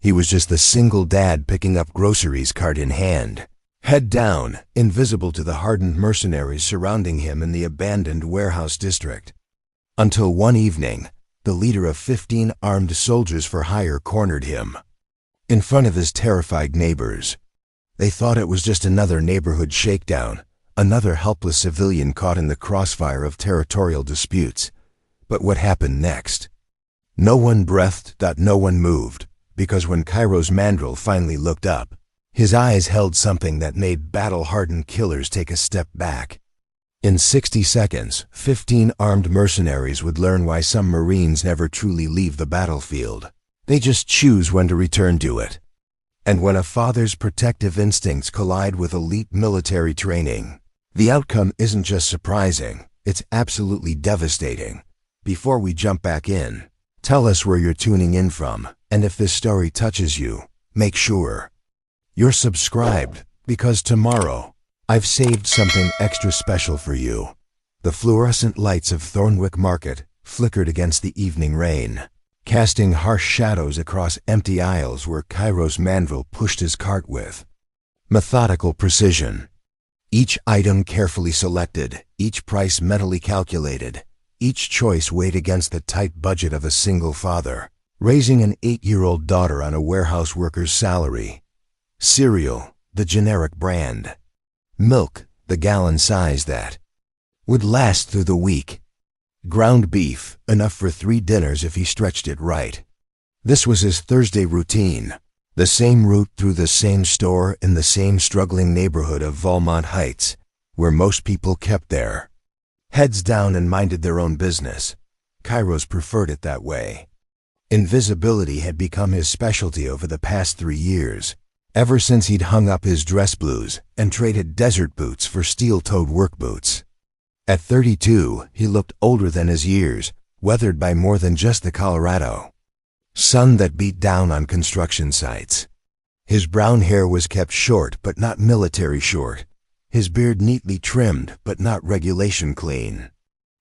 He was just the single dad picking up groceries cart in hand, head down, invisible to the hardened mercenaries surrounding him in the abandoned warehouse district. Until one evening, the leader of 15 armed soldiers for hire cornered him in front of his terrified neighbors. They thought it was just another neighborhood shakedown, another helpless civilian caught in the crossfire of territorial disputes. But what happened next? No one breathed, no one moved, because when Kairos Mandrel finally looked up, his eyes held something that made battle-hardened killers take a step back. In 60 seconds, 15 armed mercenaries would learn why some Marines never truly leave the battlefield. They just choose when to return to it. And when a father's protective instincts collide with elite military training, the outcome isn't just surprising, it's absolutely devastating. Before we jump back in, tell us where you're tuning in from, and if this story touches you, make sure you're subscribed, because tomorrow, I've saved something extra special for you. The fluorescent lights of Thornwick Market flickered against the evening rain, casting harsh shadows across empty aisles where Kairos Mandrel pushed his cart with methodical precision. Each item carefully selected, each price mentally calculated, each choice weighed against the tight budget of a single father, raising an 8-year-old daughter on a warehouse worker's salary. Cereal, the generic brand. Milk, the gallon size that would last through the week. Ground beef, enough for 3 dinners if he stretched it right. This was his Thursday routine, the same route through the same store in the same struggling neighborhood of Valmont Heights, where most people kept their heads down and minded their own business. Kairos preferred it that way. Invisibility had become his specialty over the past 3 years, ever since he'd hung up his dress blues and traded desert boots for steel-toed work boots. At 32, he looked older than his years, weathered by more than just the Colorado sun that beat down on construction sites. His brown hair was kept short but not military short, his beard neatly trimmed but not regulation clean.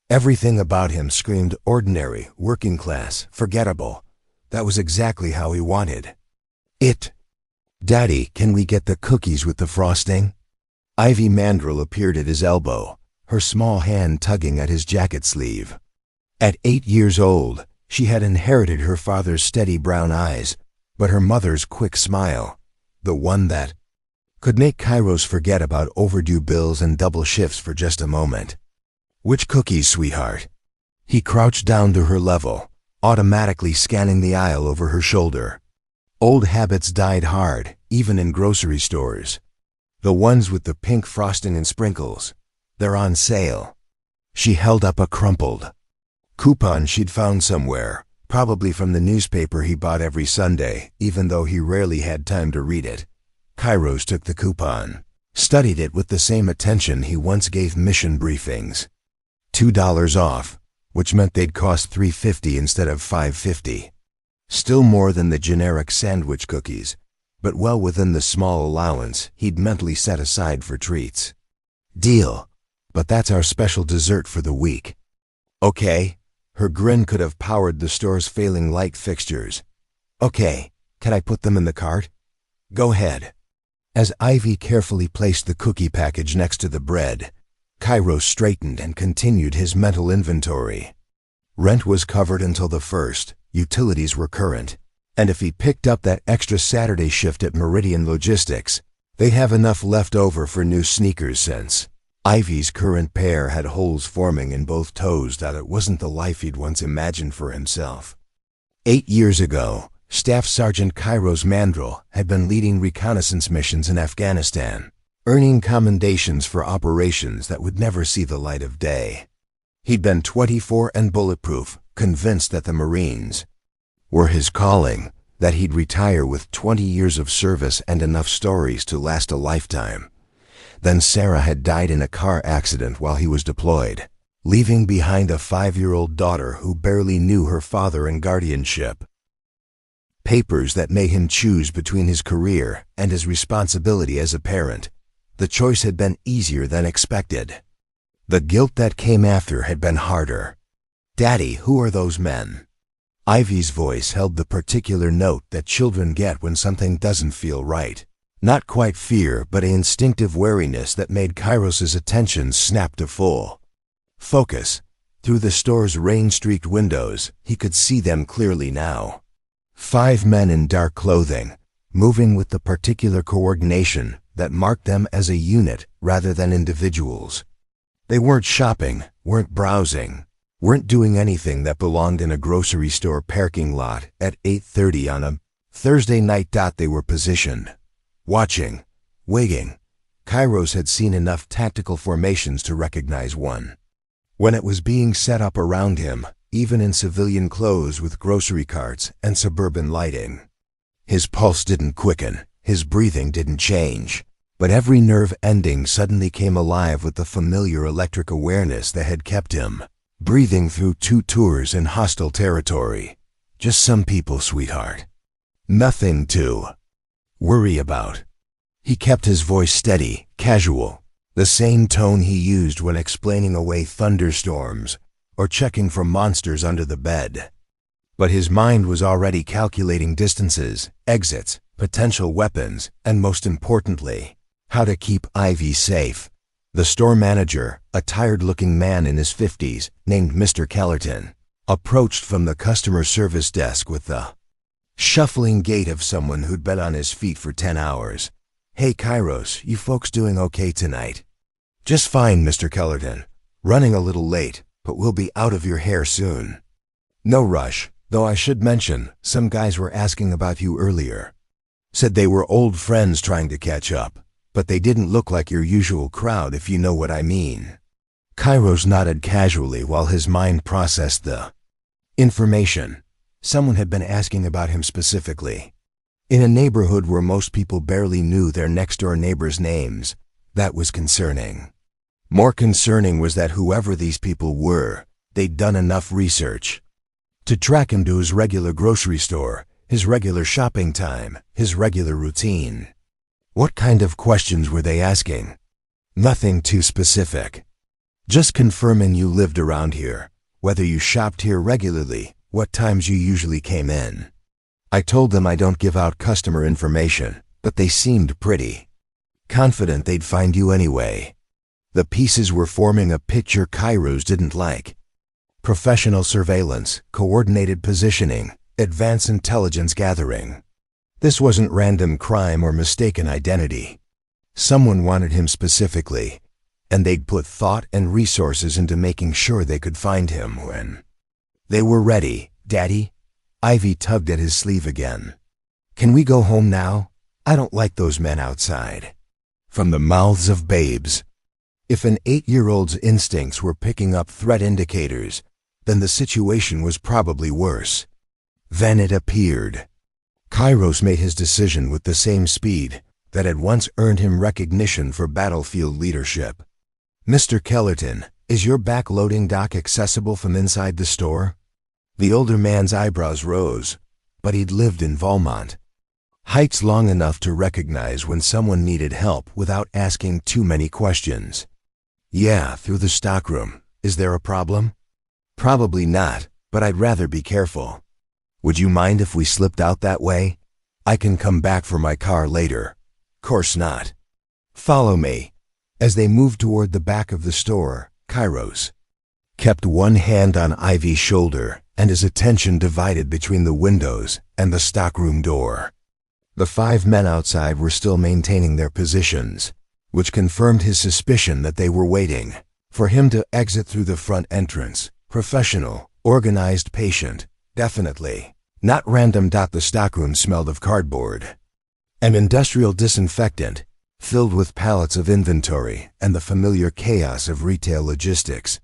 Everything about him screamed ordinary, working class, forgettable. That was exactly how he wanted it. "Daddy, can we get the cookies with the frosting?" Ivy Mandrel appeared at his elbow, her small hand tugging at his jacket sleeve. At 8 years old, she had inherited her father's steady brown eyes, but her mother's quick smile, the one that could make Kairos forget about overdue bills and double shifts for just a moment. "Which cookies, sweetheart?" He crouched down to her level, automatically scanning the aisle over her shoulder. Old habits died hard, even in grocery stores. The ones with the pink frosting and sprinkles. They're on sale. She held up a crumpled coupon she'd found somewhere, probably from the newspaper he bought every Sunday, even though he rarely had time to read it. Kairos took the coupon, studied it with the same attention he once gave mission briefings. $2 off, which meant they'd cost $3.50 instead of $5.50. Still more than the generic sandwich cookies, but well within the small allowance he'd mentally set aside for treats. "Deal, but that's our special dessert for the week." "Okay." Her grin could have powered the store's failing light fixtures. "Okay, can I put them in the cart?" "Go ahead." As Ivy carefully placed the cookie package next to the bread, Kairos straightened and continued his mental inventory. Rent was covered until the 1st. Utilities were current, and if he picked up that extra Saturday shift at Meridian Logistics, they'd have enough left over for new sneakers since Ivy's current pair had holes forming in both toes that it wasn't the life he'd once imagined for himself. 8 years ago, Staff Sergeant Kairos Mandrel had been leading reconnaissance missions in Afghanistan, earning commendations for operations that would never see the light of day. He'd been 24 and bulletproof, convinced that the Marines were his calling, that he'd retire with 20 years of service and enough stories to last a lifetime. Then Sarah had died in a car accident while he was deployed, leaving behind a 5-year-old daughter who barely knew her father and guardianship. Papers that made him choose between his career and his responsibility as a parent. The choice had been easier than expected. The guilt that came after had been harder. "Daddy, who are those men?" Ivy's voice held the particular note that children get when something doesn't feel right. Not quite fear, but an instinctive wariness that made Kairos's attention snap to full focus. Through the store's rain-streaked windows, he could see them clearly now. 5 men in dark clothing, moving with the particular coordination that marked them as a unit rather than individuals. They weren't shopping, weren't browsing, weren't doing anything that belonged in a grocery store parking lot at 8:30 on a Thursday night. They were positioned, watching, waiting. Kairos had seen enough tactical formations to recognize one. When it was being set up around him, even in civilian clothes with grocery carts and suburban lighting. His pulse didn't quicken, his breathing didn't change, but every nerve ending suddenly came alive with the familiar electric awareness that had kept him breathing through 2 tours in hostile territory. Just some people, sweetheart. Nothing to worry about. He kept his voice steady, casual, the same tone he used when explaining away thunderstorms or checking for monsters under the bed. But his mind was already calculating distances, exits, potential weapons, and most importantly, how to keep Ivy safe. The store manager, a tired-looking man in his 50s, named Mr. Kellerton, approached from the customer service desk with the shuffling gait of someone who'd been on his feet for 10 hours. "Hey Kairos, you folks doing okay tonight?" "Just fine, Mr. Kellerton. Running a little late, but we'll be out of your hair soon." "No rush, though I should mention, some guys were asking about you earlier. Said they were old friends trying to catch up, but they didn't look like your usual crowd, if you know what I mean." Kairos nodded casually while his mind processed the information. Someone had been asking about him specifically. In a neighborhood where most people barely knew their next-door neighbors' names, that was concerning. More concerning was that whoever these people were, they'd done enough research to track him to his regular grocery store, his regular shopping time, his regular routine. What kind of questions were they asking? Nothing too specific. Just confirming you lived around here, whether you shopped here regularly, what times you usually came in. I told them I don't give out customer information, but they seemed pretty confident they'd find you anyway. The pieces were forming a picture Kairos didn't like. Professional surveillance, coordinated positioning, advanced intelligence gathering. This wasn't random crime or mistaken identity. Someone wanted him specifically, and they'd put thought and resources into making sure they could find him when they were ready. "Daddy?" Ivy tugged at his sleeve again. "Can we go home now? I don't like those men outside." From the mouths of babes. If an 8-year-old's instincts were picking up threat indicators, then the situation was probably worse. Then it appeared. Kairos made his decision with the same speed that had once earned him recognition for battlefield leadership. "Mr. Kellerton, is your back-loading dock accessible from inside the store?" The older man's eyebrows rose, but he'd lived in Valmont Heights long enough to recognize when someone needed help without asking too many questions. "Yeah, through the stockroom. Is there a problem?" "Probably not, but I'd rather be careful." "Would you mind if we slipped out that way? I can come back for my car later." "Course not." "Follow me." As they moved toward the back of the store, Kairos kept one hand on Ivy's shoulder and his attention divided between the windows and the stockroom door. The 5 men outside were still maintaining their positions, which confirmed his suspicion that they were waiting for him to exit through the front entrance. Professional, organized, patient, definitely. Not random. The stockroom smelled of cardboard, an industrial disinfectant, filled with pallets of inventory and the familiar chaos of retail logistics.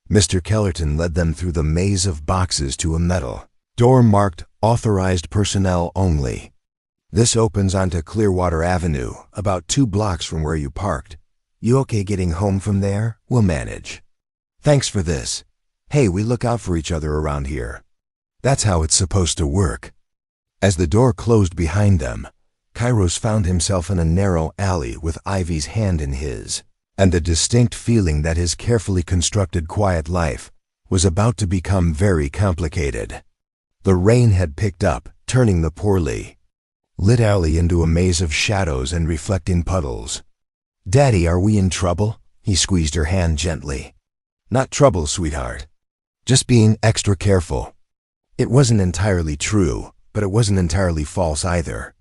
Mr. Kellerton led them through the maze of boxes to a metal door marked "Authorized Personnel Only." "This opens onto Clearwater Avenue, about 2 blocks from where you parked. You okay getting home from there? We'll manage." "Thanks for this. Hey, we look out for each other around here." That's how it's supposed to work. As the door closed behind them, Kairos found himself in a narrow alley with Ivy's hand in his, and the distinct feeling that his carefully constructed quiet life was about to become very complicated. The rain had picked up, turning the poorly lit alley into a maze of shadows and reflecting puddles. "Daddy, are we in trouble?" He squeezed her hand gently. "Not trouble, sweetheart. Just being extra careful." It wasn't entirely true, but it wasn't entirely false either.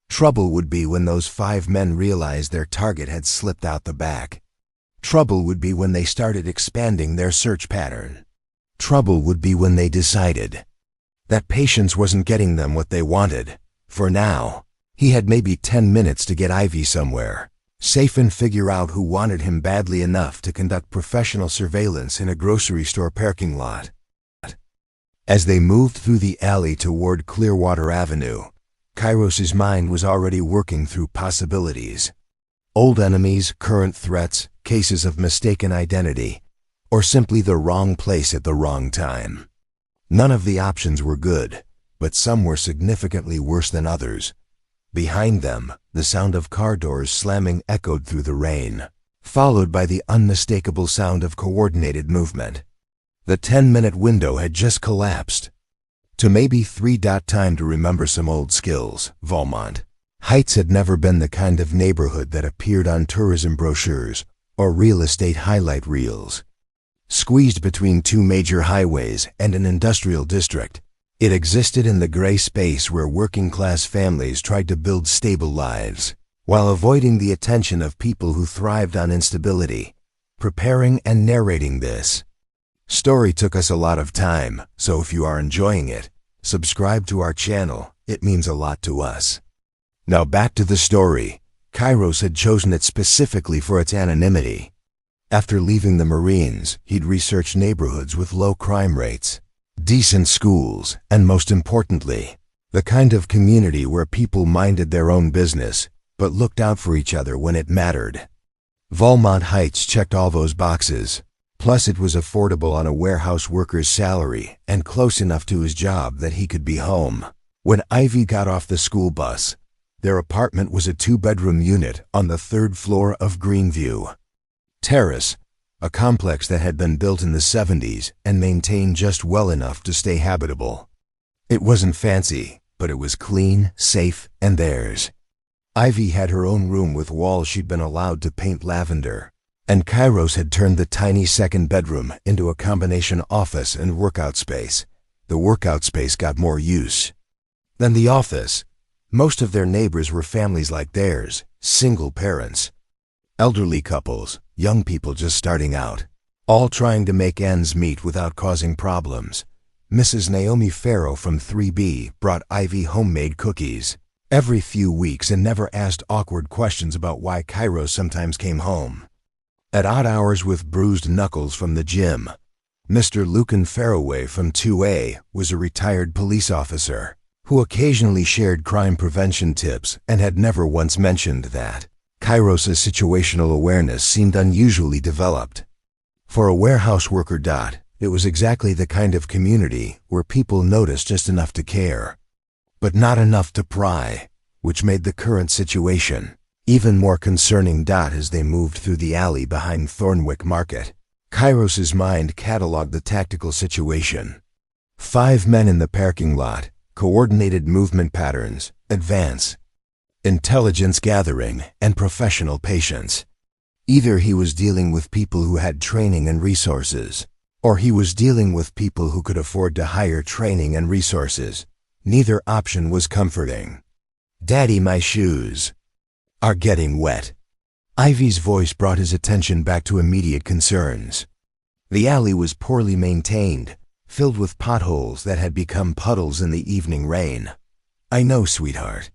Trouble would be when those 5 men realized their target had slipped out the back. Trouble would be when they started expanding their search pattern. Trouble would be when they decided that patience wasn't getting them what they wanted. For now, he had maybe 10 minutes to get Ivy somewhere safe and figure out who wanted him badly enough to conduct professional surveillance in a grocery store parking lot. As they moved through the alley toward Clearwater Avenue, Kairos's mind was already working through possibilities. Old enemies, current threats, cases of mistaken identity, or simply the wrong place at the wrong time. None of the options were good, but some were significantly worse than others. Behind them, the sound of car doors slamming echoed through the rain, followed by the unmistakable sound of coordinated movement. The 10-minute window had just collapsed to maybe 3. Time to remember some old skills. Valmont Heights had never been the kind of neighborhood that appeared on tourism brochures or real estate highlight reels. Squeezed between 2 major highways and an industrial district, it existed in the gray space where working-class families tried to build stable lives, while avoiding the attention of people who thrived on instability. Preparing and narrating this story took us a lot of time, so if you are enjoying it, subscribe to our channel. It means a lot to us. Now back to the story. Kairos had chosen it specifically for its anonymity. After leaving the Marines, he'd researched neighborhoods with low crime rates, decent schools, and most importantly, the kind of community where people minded their own business, but looked out for each other when it mattered. Valmont Heights checked all those boxes. Plus it was affordable on a warehouse worker's salary and close enough to his job that he could be home. When Ivy got off the school bus, their apartment was a 2-bedroom unit on the 3rd floor of Greenview Terrace, a complex that had been built in the 70s and maintained just well enough to stay habitable. It wasn't fancy, but it was clean, safe, and theirs. Ivy had her own room with walls she'd been allowed to paint lavender, and Kairos had turned the tiny 2nd bedroom into a combination office and workout space. The workout space got more use than the office. Most of their neighbors were families like theirs, single parents, elderly couples, young people just starting out, all trying to make ends meet without causing problems. Mrs. Naomi Farrow from 3B brought Ivy homemade cookies every few weeks and never asked awkward questions about why Kairos sometimes came home at odd hours with bruised knuckles from the gym. Mr. Lucan Farroway from 2A was a retired police officer who occasionally shared crime prevention tips and had never once mentioned that Kairos's situational awareness seemed unusually developed. For a warehouse worker, it was exactly the kind of community where people noticed just enough to care, but not enough to pry, which made the current situation even more concerning. As they moved through the alley behind Thornwick Market, Kairos's mind cataloged the tactical situation. 5 men in the parking lot, coordinated movement patterns, advance, intelligence gathering, and professional patience. Either he was dealing with people who had training and resources, or he was dealing with people who could afford to hire training and resources. Neither option was comforting. "Daddy, my shoes are getting wet." Ivy's voice brought his attention back to immediate concerns. The alley was poorly maintained, filled with potholes that had become puddles in the evening rain. "I know, sweetheart.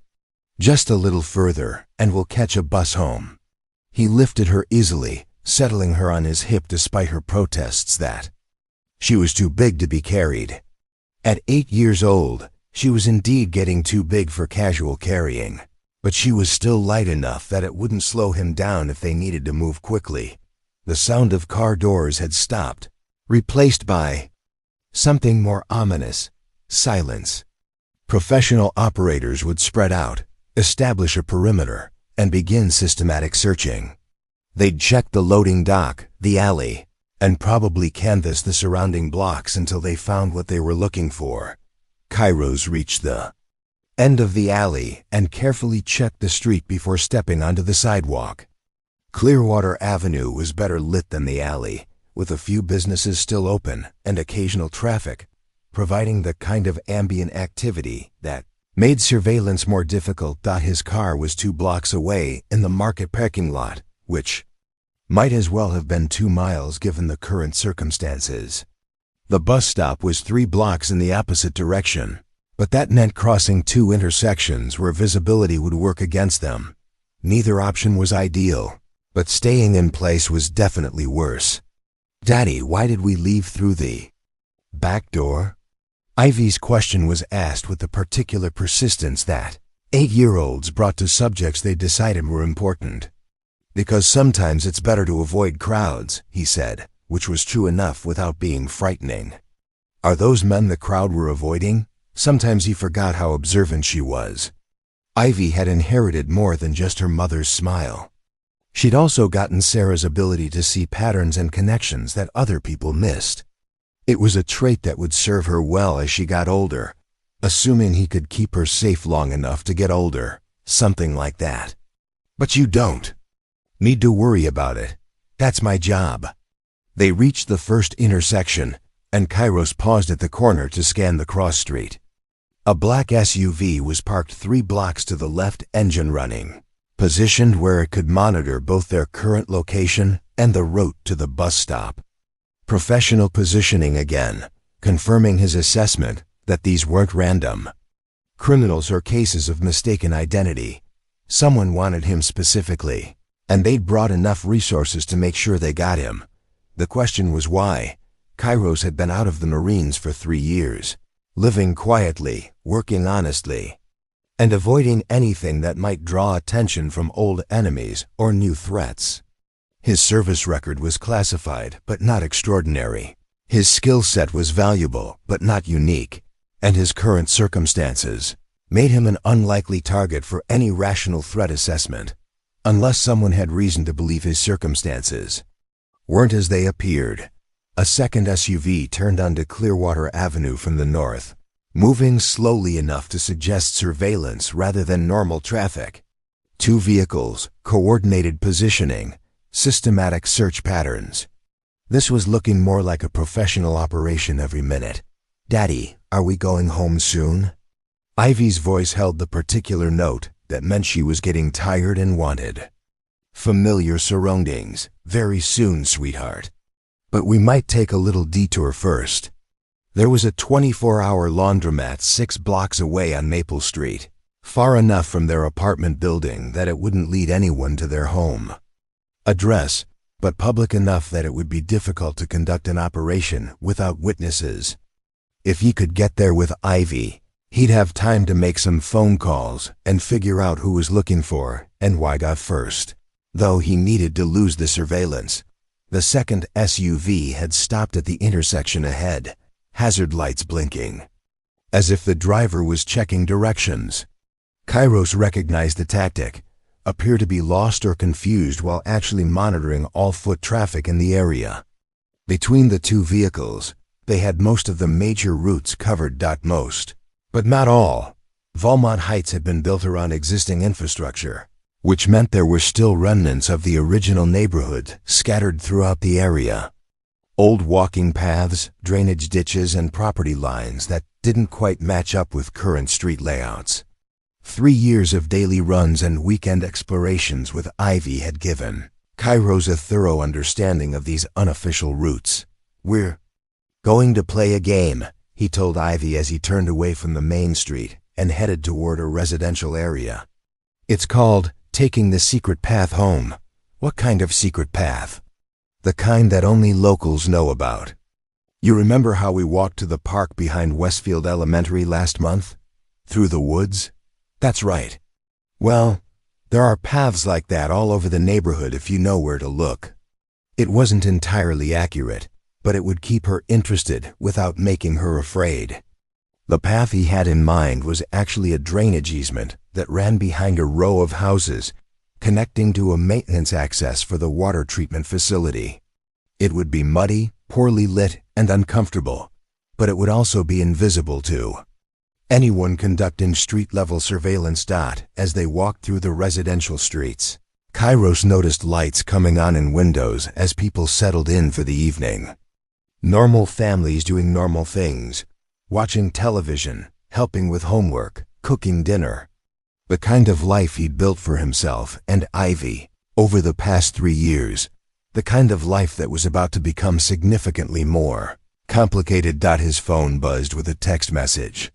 Just a little further, and we'll catch a bus home." He lifted her easily, settling her on his hip despite her protests that she was too big to be carried. At 8 years old, she was indeed getting too big for casual carrying, but she was still light enough that it wouldn't slow him down if they needed to move quickly. The sound of car doors had stopped, replaced by something more ominous: silence. Professional operators would spread out, establish a perimeter, and begin systematic searching. They'd check the loading dock, the alley, and probably canvass the surrounding blocks until they found what they were looking for. Kairos reached the end of the alley and carefully checked the street before stepping onto the sidewalk. Clearwater Avenue was better lit than the alley, with a few businesses still open and occasional traffic, providing the kind of ambient activity that made surveillance more difficult. His car was 2 blocks away in the market parking lot, which might as well have been 2 miles given the current circumstances. The bus stop was 3 blocks in the opposite direction, but that meant crossing 2 intersections where visibility would work against them. Neither option was ideal, but staying in place was definitely worse. "Daddy, why did we leave through the back door?" Ivy's question was asked with the particular persistence that 8-year-olds brought to subjects they decided were important. "Because sometimes it's better to avoid crowds," he said, which was true enough without being frightening. Are those men the crowd were avoiding? Sometimes he forgot how observant she was. Ivy had inherited more than just her mother's smile. She'd also gotten Sarah's ability to see patterns and connections that other people missed. It was a trait that would serve her well as she got older, assuming he could keep her safe long enough to get older, something like that. "But you don't need to worry about it. That's my job." They reached the first intersection, and Kairos paused at the corner to scan the cross street. A black SUV was parked 3 blocks to the left, engine running, positioned where it could monitor both their current location and the route to the bus stop. Professional positioning again, confirming his assessment that these weren't random criminals or cases of mistaken identity. Someone wanted him specifically, and they'd brought enough resources to make sure they got him. The question was why. Kairos had been out of the Marines for 3 years, living quietly, working honestly, and avoiding anything that might draw attention from old enemies or new threats. His service record was classified but not extraordinary. His skill set was valuable but not unique, and his current circumstances made him an unlikely target for any rational threat assessment, unless someone had reason to believe his circumstances weren't as they appeared. A second SUV turned onto Clearwater Avenue from the north, moving slowly enough to suggest surveillance rather than normal traffic. 2 vehicles, coordinated positioning, systematic search patterns. This was looking more like a professional operation every minute. "Daddy, are we going home soon?" Ivy's voice held the particular note that meant she was getting tired and wanted familiar surroundings. "Very soon, sweetheart. But we might take a little detour first." There was a 24-hour laundromat 6 blocks away on Maple Street, far enough from their apartment building that it wouldn't lead anyone to their home address, but public enough that it would be difficult to conduct an operation without witnesses. If he could get there with Ivy, he'd have time to make some phone calls and figure out who was looking for and why got first. Though he needed to lose the surveillance. The second SUV had stopped at the intersection ahead, hazard lights blinking, as if the driver was checking directions. Kairos recognized the tactic, appeared to be lost or confused while actually monitoring all foot traffic in the area. Between the 2 vehicles, they had most of the major routes covered. Most, but not all. Valmont Heights had been built around existing infrastructure, which meant there were still remnants of the original neighborhood scattered throughout the area. Old walking paths, drainage ditches, and property lines that didn't quite match up with current street layouts. 3 years of daily runs and weekend explorations with Ivy had given Kairos a thorough understanding of these unofficial routes. "We're going to play a game," he told Ivy as he turned away from the main street and headed toward a residential area. "It's called taking the secret path home." "What kind of secret path?" "The kind that only locals know about. You remember how we walked to the park behind Westfield Elementary last month? Through the woods?" "That's right. Well, there are paths like that all over the neighborhood if you know where to look." It wasn't entirely accurate, but it would keep her interested without making her afraid. The path he had in mind was actually a drainage easement that ran behind a row of houses, connecting to a maintenance access for the water treatment facility. It would be muddy, poorly lit, and uncomfortable, but it would also be invisible too. anyone conducting street-level surveillance. As they walked through the residential streets, Kairos noticed lights coming on in windows as people settled in for the evening. Normal families doing normal things, watching television, helping with homework, cooking dinner. The kind of life he'd built for himself and Ivy over the past 3 years. The kind of life that was about to become significantly more complicated. His phone buzzed with a text message.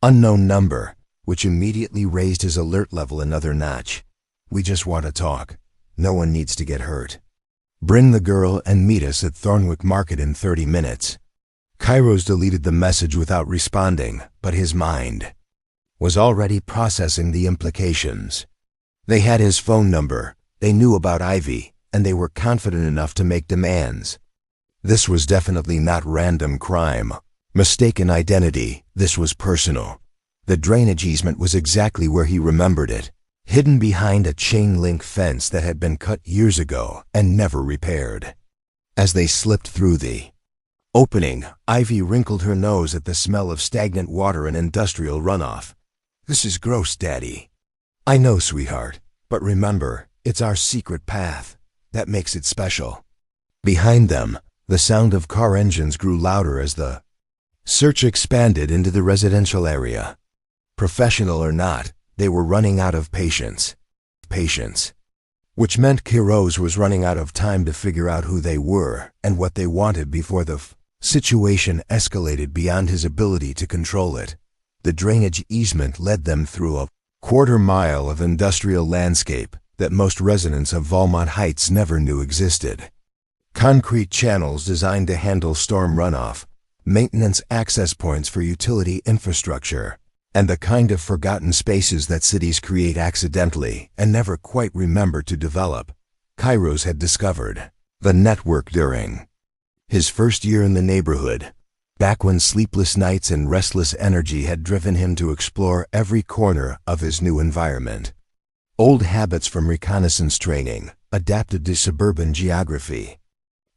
Unknown number, which immediately raised his alert level another notch. We just want to talk. No one needs to get hurt. Bring the girl and meet us at Thornwick Market in 30 minutes. Kairos deleted the message without responding, but his mind was already processing the implications. They had his phone number, they knew about Ivy, and they were confident enough to make demands. This was definitely not random crime, mistaken identity. This was personal. The drainage easement was exactly where he remembered it, hidden behind a chain-link fence that had been cut years ago and never repaired. As they slipped through the opening, Ivy wrinkled her nose at the smell of stagnant water and industrial runoff. This is gross, Daddy. I know, sweetheart, but remember, it's our secret path. That makes it special. Behind them, the sound of car engines grew louder as the search expanded into the residential area. Professional or not, they were running out of patience. Which meant Kairos was running out of time to figure out who they were and what they wanted before the situation escalated beyond his ability to control it. The drainage easement led them through a quarter-mile of industrial landscape that most residents of Valmont Heights never knew existed. Concrete channels designed to handle storm runoff, maintenance access points for utility infrastructure, and the kind of forgotten spaces that cities create accidentally and never quite remember to develop. Kairos had discovered the network during his first year in the neighborhood, back when sleepless nights and restless energy had driven him to explore every corner of his new environment. Old habits from reconnaissance training, adapted to suburban geography.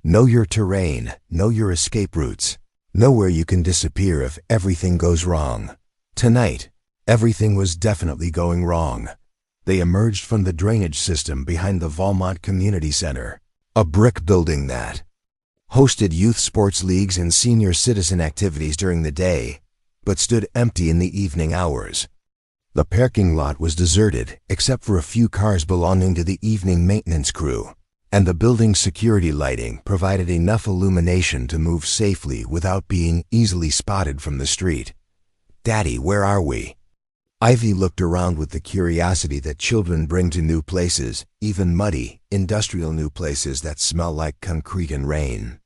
Know your terrain, know your escape routes, know where you can disappear if everything goes wrong. Tonight, everything was definitely going wrong. They emerged from the drainage system behind the Valmont Community Center, a brick building that hosted youth sports leagues and senior citizen activities during the day, but stood empty in the evening hours. The parking lot was deserted except for a few cars belonging to the evening maintenance crew, and the building's security lighting provided enough illumination to move safely without being easily spotted from the street. Daddy, where are we? Ivy looked around with the curiosity that children bring to new places, even muddy, industrial new places that smell like concrete and rain.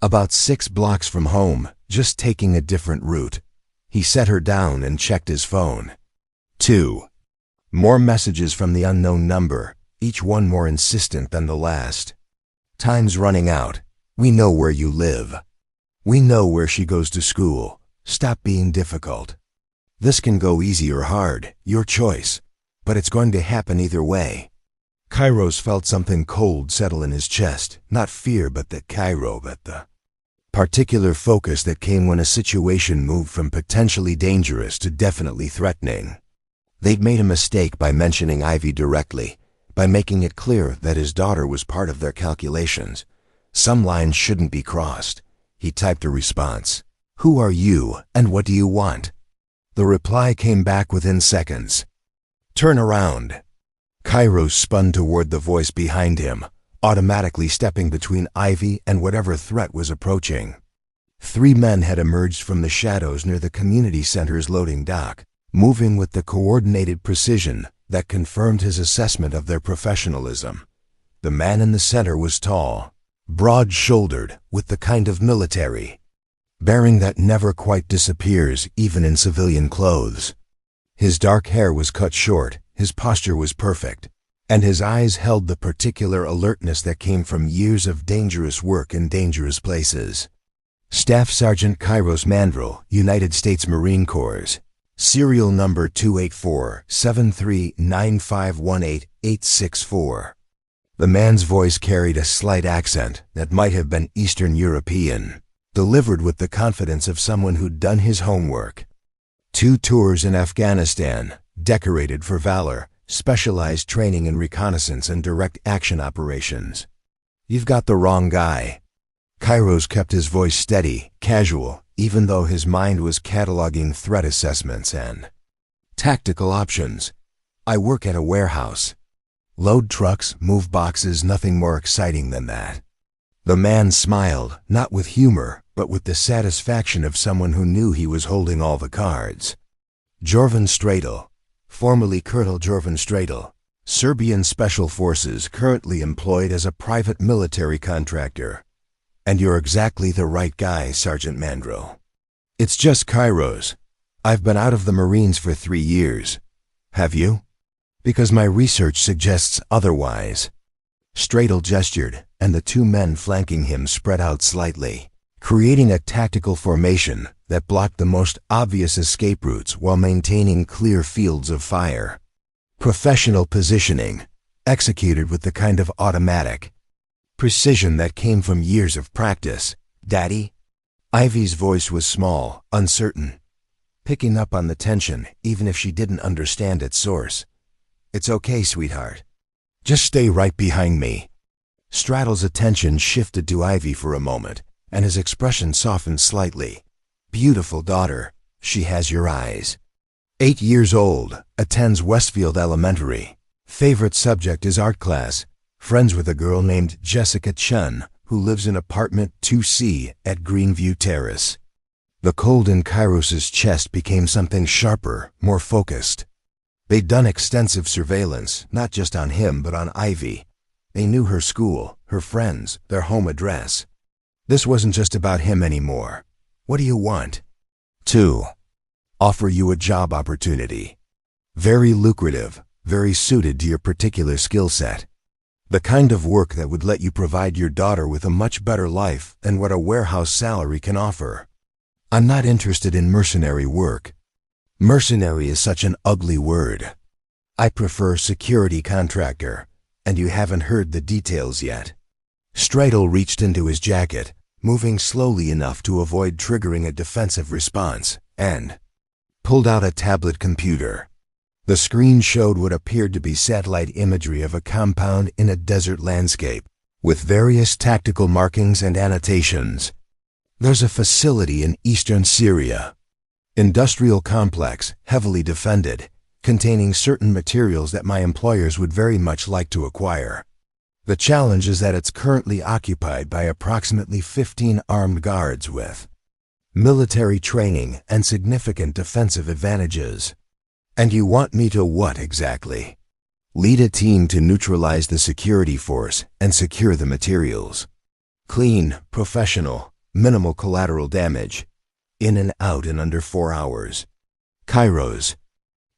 About 6 blocks from home, just taking a different route. He set her down and checked his phone. 2 more messages from the unknown number, each one more insistent than the last. Time's running out. We know where you live. We know where she goes to school. Stop being difficult. This can go easy or hard, your choice, but it's going to happen either way. Kairos felt something cold settle in his chest, not fear but the particular focus that came when a situation moved from potentially dangerous to definitely threatening. They'd made a mistake by mentioning Ivy directly, by making it clear that his daughter was part of their calculations. Some lines shouldn't be crossed. He typed a response. Who are you and what do you want? The reply came back within seconds. Turn around. Kairos spun toward the voice behind him, automatically stepping between Ivy and whatever threat was approaching. 3 men had emerged from the shadows near the community center's loading dock, moving with the coordinated precision that confirmed his assessment of their professionalism. The man in the center was tall, broad-shouldered, with the kind of military bearing that never quite disappears even in civilian clothes. His dark hair was cut short, his posture was perfect, and his eyes held the particular alertness that came from years of dangerous work in dangerous places. Staff Sergeant Kairos Mandrel, United States Marine Corps. Serial number 284-739518-864. The man's voice carried a slight accent that might have been Eastern European, delivered with the confidence of someone who'd done his homework. 2 tours in Afghanistan, decorated for valor, specialized training in reconnaissance and direct action operations. You've got the wrong guy. Kairos kept his voice steady, casual, even though his mind was cataloging threat assessments and tactical options. I work at a warehouse. Load trucks, move boxes, nothing more exciting than that. The man smiled, not with humor, but with the satisfaction of someone who knew he was holding all the cards. Jorvan Stradel, formerly Colonel Jorvan Stradel, Serbian Special Forces, currently employed as a private military contractor. And you're exactly the right guy, Sergeant Mandro. It's just Kairos. I've been out of the Marines for 3 years. Have you? Because my research suggests otherwise. Stradel gestured, and the 2 men flanking him spread out slightly, creating a tactical formation that blocked the most obvious escape routes while maintaining clear fields of fire. Professional positioning, executed with the kind of automatic precision that came from years of practice. Daddy? Ivy's voice was small, uncertain, picking up on the tension even if she didn't understand its source. It's okay, sweetheart. Just stay right behind me. Straddle's attention shifted to Ivy for a moment, and his expression softened slightly. Beautiful daughter, she has your eyes. 8 years old, attends Westfield Elementary. Favorite subject is art class. Friends with a girl named Jessica Chun, who lives in apartment 2C at Greenview Terrace. The cold in Kairos's chest became something sharper, more focused. They'd done extensive surveillance, not just on him but on Ivy. They knew her school, her friends, their home address. This wasn't just about him anymore. What do you want? 2. Offer you a job opportunity. Very lucrative, very suited to your particular skill set. The kind of work that would let you provide your daughter with a much better life than what a warehouse salary can offer. I'm not interested in mercenary work. Mercenary is such an ugly word. I prefer security contractor, and you haven't heard the details yet. Stradel reached into his jacket, moving slowly enough to avoid triggering a defensive response, and pulled out a tablet computer. The screen showed what appeared to be satellite imagery of a compound in a desert landscape, with various tactical markings and annotations. There's a facility in eastern Syria. Industrial complex, heavily defended, containing certain materials that my employers would very much like to acquire. The challenge is that it's currently occupied by approximately 15 armed guards with military training and significant defensive advantages. And you want me to what exactly? Lead a team to neutralize the security force and secure the materials. Clean, professional, minimal collateral damage. In and out in under 4 hours. Kairos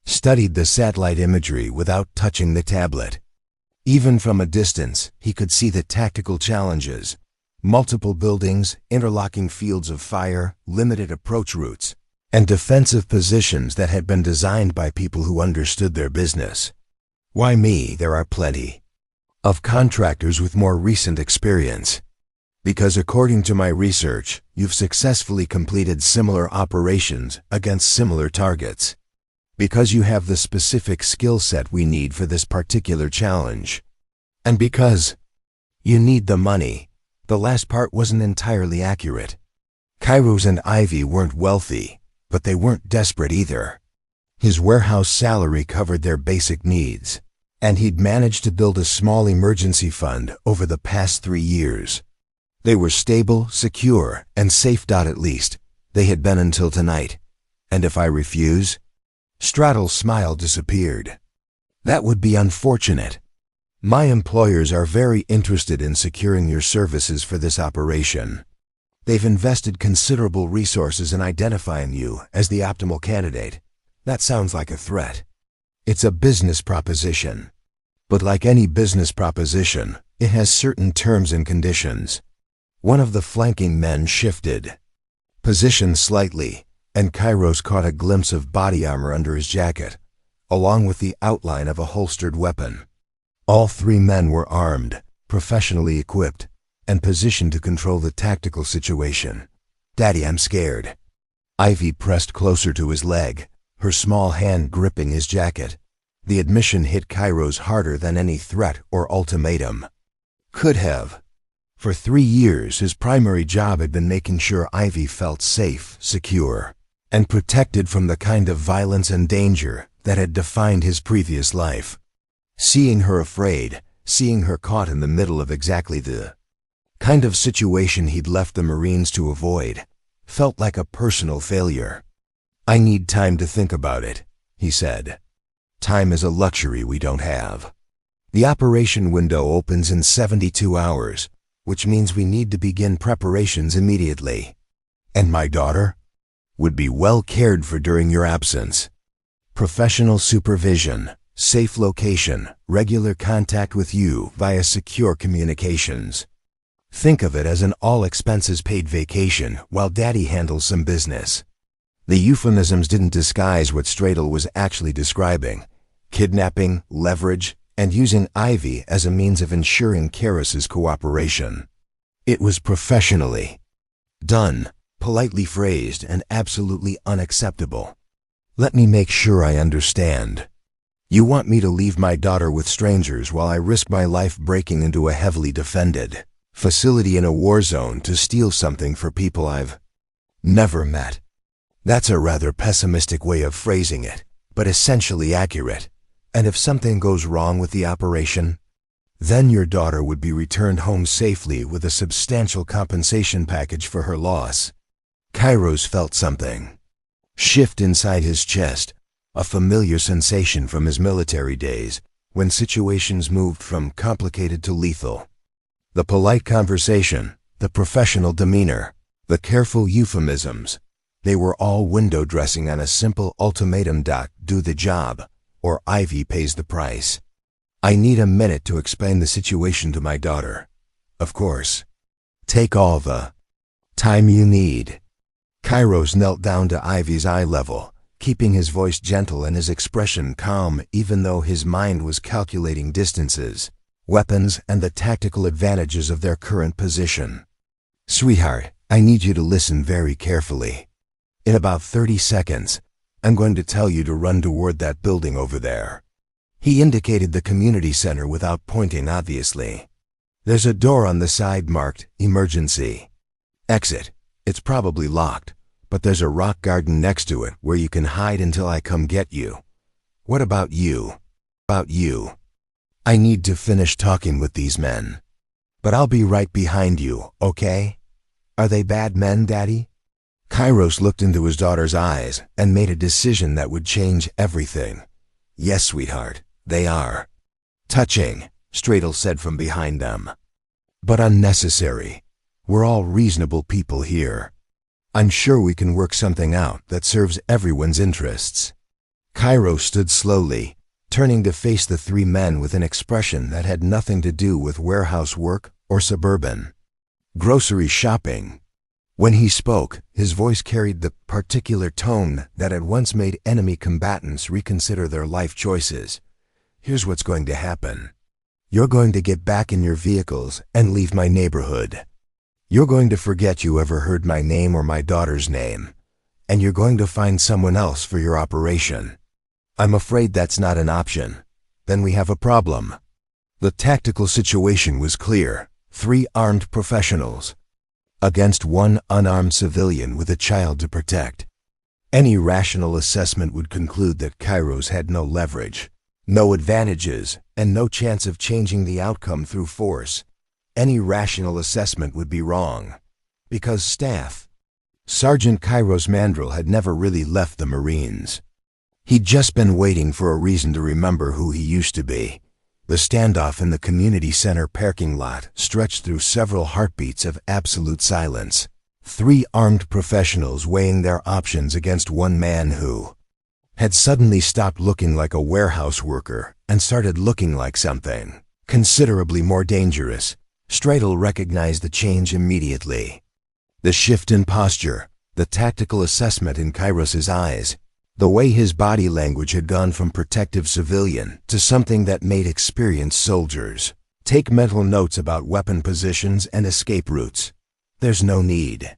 studied the satellite imagery without touching the tablet. Even from a distance, he could see the tactical challenges. Multiple buildings, interlocking fields of fire, limited approach routes, and defensive positions that had been designed by people who understood their business. Why me? There are plenty of contractors with more recent experience. Because according to my research, you've successfully completed similar operations against similar targets. Because you have the specific skill set we need for this particular challenge. And because you need the money. The last part wasn't entirely accurate. Kairos and Ivy weren't wealthy, but they weren't desperate either. His warehouse salary covered their basic needs, and he'd managed to build a small emergency fund over the past 3 years. They were stable, secure, and safe. At least, they had been until tonight. And if I refuse? Straddle's smile disappeared. That would be unfortunate. My employers are very interested in securing your services for this operation. They've invested considerable resources in identifying you as the optimal candidate. That sounds like a threat. It's a business proposition. But like any business proposition, it has certain terms and conditions. One of the flanking men shifted position slightly, and Kairos caught a glimpse of body armor under his jacket, along with the outline of a holstered weapon. All 3 men were armed, professionally equipped, and positioned to control the tactical situation. Daddy, I'm scared. Ivy pressed closer to his leg, her small hand gripping his jacket. The admission hit Kairos harder than any threat or ultimatum could have. For 3 years, his primary job had been making sure Ivy felt safe, secure, and protected from the kind of violence and danger that had defined his previous life. Seeing her afraid, seeing her caught in the middle of exactly the kind of situation he'd left the Marines to avoid, felt like a personal failure. "I need time to think about it," he said. "Time is a luxury we don't have. The operation window opens in 72 hours, which means we need to begin preparations immediately. And my daughter would be well cared for during your absence. Professional supervision, safe location, regular contact with you via secure communications. Think of it as an all-expenses-paid vacation while Daddy handles some business." The euphemisms didn't disguise what Stradle was actually describing: kidnapping, leverage, and using Ivy as a means of ensuring Karis's cooperation. It was professionally done, politely phrased, and absolutely unacceptable. "Let me make sure I understand. You want me to leave my daughter with strangers while I risk my life breaking into a heavily defended facility in a war zone to steal something for people I've never met?" That's a rather pessimistic way of phrasing it, but essentially accurate. And if something goes wrong with the operation, then your daughter would be returned home safely with a substantial compensation package for her loss. Kairos felt something shift inside his chest, a familiar sensation from his military days, when situations moved from complicated to lethal. The polite conversation, the professional demeanor, the careful euphemisms, they were all window dressing on a simple ultimatum: do the job, or Ivy pays the price. "I need a minute to explain the situation to my daughter." "Of course. Take all the time you need." Kairos knelt down to Ivy's eye level, keeping his voice gentle and his expression calm even though his mind was calculating distances, weapons, and the tactical advantages of their current position. "Sweetheart, I need you to listen very carefully. In about 30 seconds, I'm going to tell you to run toward that building over there." He indicated the community center without pointing, obviously. "There's a door on the side marked emergency exit. It's probably locked, but there's a rock garden next to it where you can hide until I come get you. What about you? I need to finish talking with these men, but I'll be right behind you, okay? Are they bad men, Daddy?" Kairos looked into his daughter's eyes and made a decision that would change everything. "Yes, sweetheart, they are." "Touching," Stradle said from behind them. "But unnecessary. We're all reasonable people here. I'm sure we can work something out that serves everyone's interests." Kairos stood slowly, turning to face the 3 men with an expression that had nothing to do with warehouse work or suburban grocery shopping. When he spoke, his voice carried the particular tone that had once made enemy combatants reconsider their life choices. "Here's what's going to happen. You're going to get back in your vehicles and leave my neighborhood. You're going to forget you ever heard my name or my daughter's name, and you're going to find someone else for your operation. I'm afraid that's not an option. Then we have a problem." The tactical situation was clear: 3 armed professionals against 1 unarmed civilian with a child to protect. Any rational assessment would conclude that Kairos had no leverage, no advantages, and no chance of changing the outcome through force. Any rational assessment would be wrong, because Staff Sergeant Kairos Mandrel had never really left the Marines. He'd just been waiting for a reason to remember who he used to be. The standoff in the community center parking lot stretched through several heartbeats of absolute silence. 3 armed professionals weighing their options against 1 man who had suddenly stopped looking like a warehouse worker and started looking like something considerably more dangerous. Stradle recognized the change immediately. The shift in posture, the tactical assessment in Kairos's eyes, the way his body language had gone from protective civilian to something that made experienced soldiers take mental notes about weapon positions and escape routes. There's no need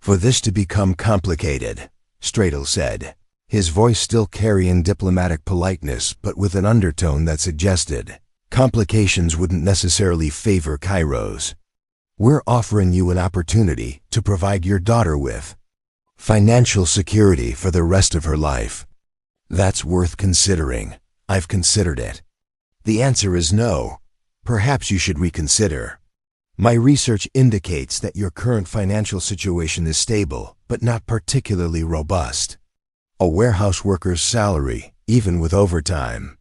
For this to become complicated, Stradle said, his voice still carrying diplomatic politeness but with an undertone that suggested complications wouldn't necessarily favor Kairos. We're offering you an opportunity to provide your daughter with financial security for the rest of her life. That's worth considering. I've considered it. The answer is no. Perhaps you should reconsider. My research indicates that your current financial situation is stable, but not particularly robust. A warehouse worker's salary, even with overtime,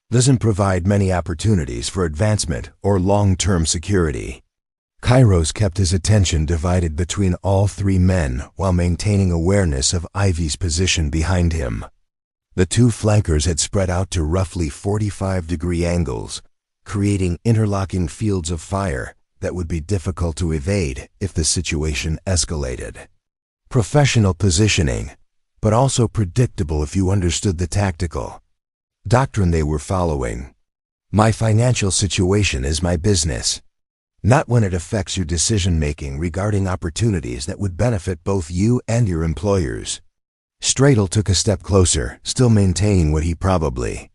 doesn't provide many opportunities for advancement or long-term security. Kairos kept his attention divided between all three men while maintaining awareness of Ivy's position behind him. The two flankers had spread out to roughly 45-degree angles, creating interlocking fields of fire that would be difficult to evade if the situation escalated. Professional positioning, but also predictable if you understood the tactical doctrine they were following. My financial situation is my business, not when it affects your decision-making regarding opportunities that would benefit both you and your employers. Stradle took a step closer, still maintaining what he probably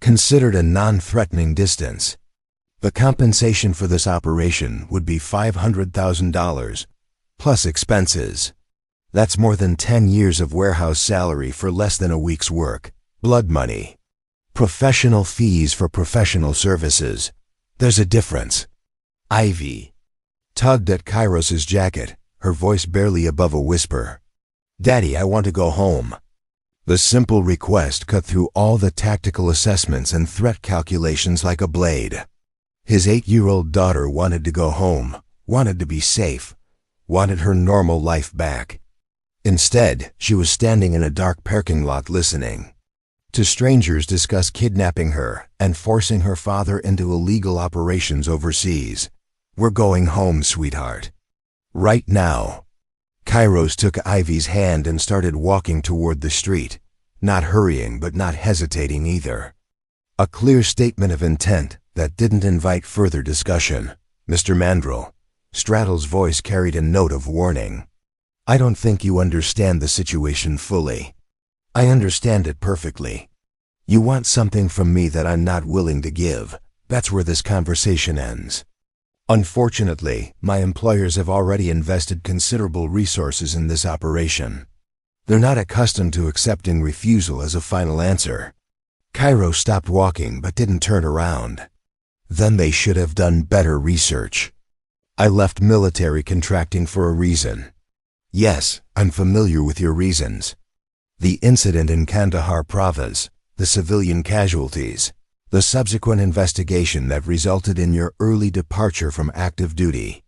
considered a non-threatening distance. The compensation for this operation would be $500,000, plus expenses. That's more than 10 years of warehouse salary for less than a week's work. Blood money. Professional fees for professional services. There's a difference. Ivy tugged at Kairos's jacket, her voice barely above a whisper. Daddy, I want to go home. The simple request cut through all the tactical assessments and threat calculations like a blade. His 8-year-old daughter wanted to go home, wanted to be safe, wanted her normal life back. Instead, she was standing in a dark parking lot listening to strangers discuss kidnapping her and forcing her father into illegal operations overseas. We're going home, sweetheart. Right now. Kairos took Ivy's hand and started walking toward the street, not hurrying but not hesitating either. A clear statement of intent that didn't invite further discussion. Mr. Mandrel, Stradle's voice carried a note of warning. I don't think you understand the situation fully. I understand it perfectly. You want something from me that I'm not willing to give. That's where this conversation ends. Unfortunately, my employers have already invested considerable resources in this operation. They're not accustomed to accepting refusal as a final answer. Kairos stopped walking but didn't turn around. Then they should have done better research. I left military contracting for a reason. Yes, I'm familiar with your reasons. The incident in Kandahar province, the civilian casualties, the subsequent investigation that resulted in your early departure from active duty.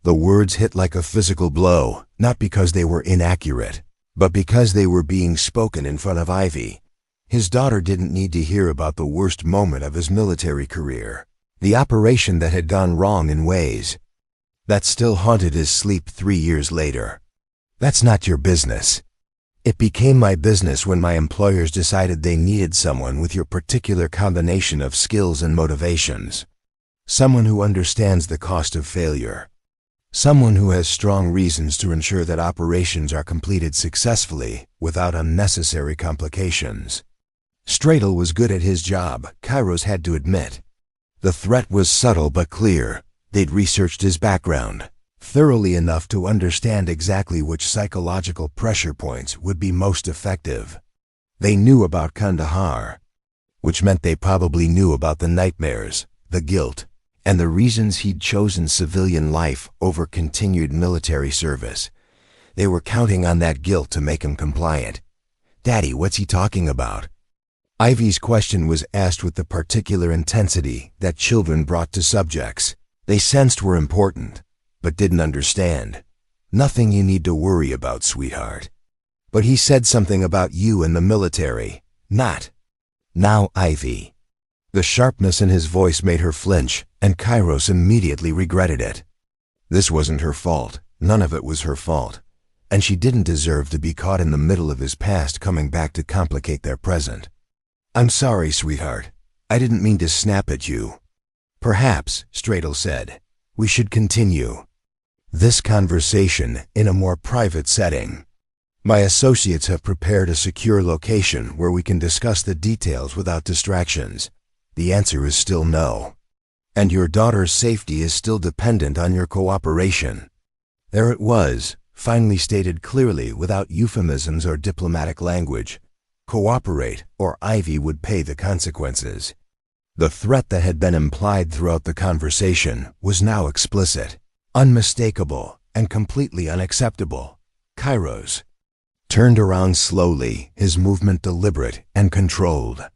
The words hit like a physical blow, not because they were inaccurate, but because they were being spoken in front of Ivy. His daughter didn't need to hear about the worst moment of his military career, the operation that had gone wrong in ways that still haunted his sleep 3 years later. That's not your business. It became my business when my employers decided they needed someone with your particular combination of skills and motivations. Someone who understands the cost of failure. Someone who has strong reasons to ensure that operations are completed successfully without unnecessary complications. Stradle was good at his job, Kairos had to admit. The threat was subtle but clear. They'd researched his background thoroughly enough to understand exactly which psychological pressure points would be most effective. They knew about Kandahar, which meant they probably knew about the nightmares, the guilt, and the reasons he'd chosen civilian life over continued military service. They were counting on that guilt to make him compliant. Daddy, what's he talking about? Ivy's question was asked with the particular intensity that children brought to subjects they sensed were important, but didn't understand. Nothing you need to worry about, sweetheart. But he said something about you and the military, not. Now, Ivy. The sharpness in his voice made her flinch, and Kairos immediately regretted it. This wasn't her fault. None of it was her fault. And she didn't deserve to be caught in the middle of his past coming back to complicate their present. I'm sorry, sweetheart. I didn't mean to snap at you. Perhaps, Stradle said, we should continue. This conversation in a more private setting. My associates have prepared a secure location where we can discuss the details without distractions. The answer is still no. And your daughter's safety is still dependent on your cooperation. There it was, finally stated clearly without euphemisms or diplomatic language. Cooperate, or Ivy would pay the consequences. The threat that had been implied throughout the conversation was now explicit, unmistakable, and completely unacceptable. Kairos turned around slowly, his movement deliberate and controlled.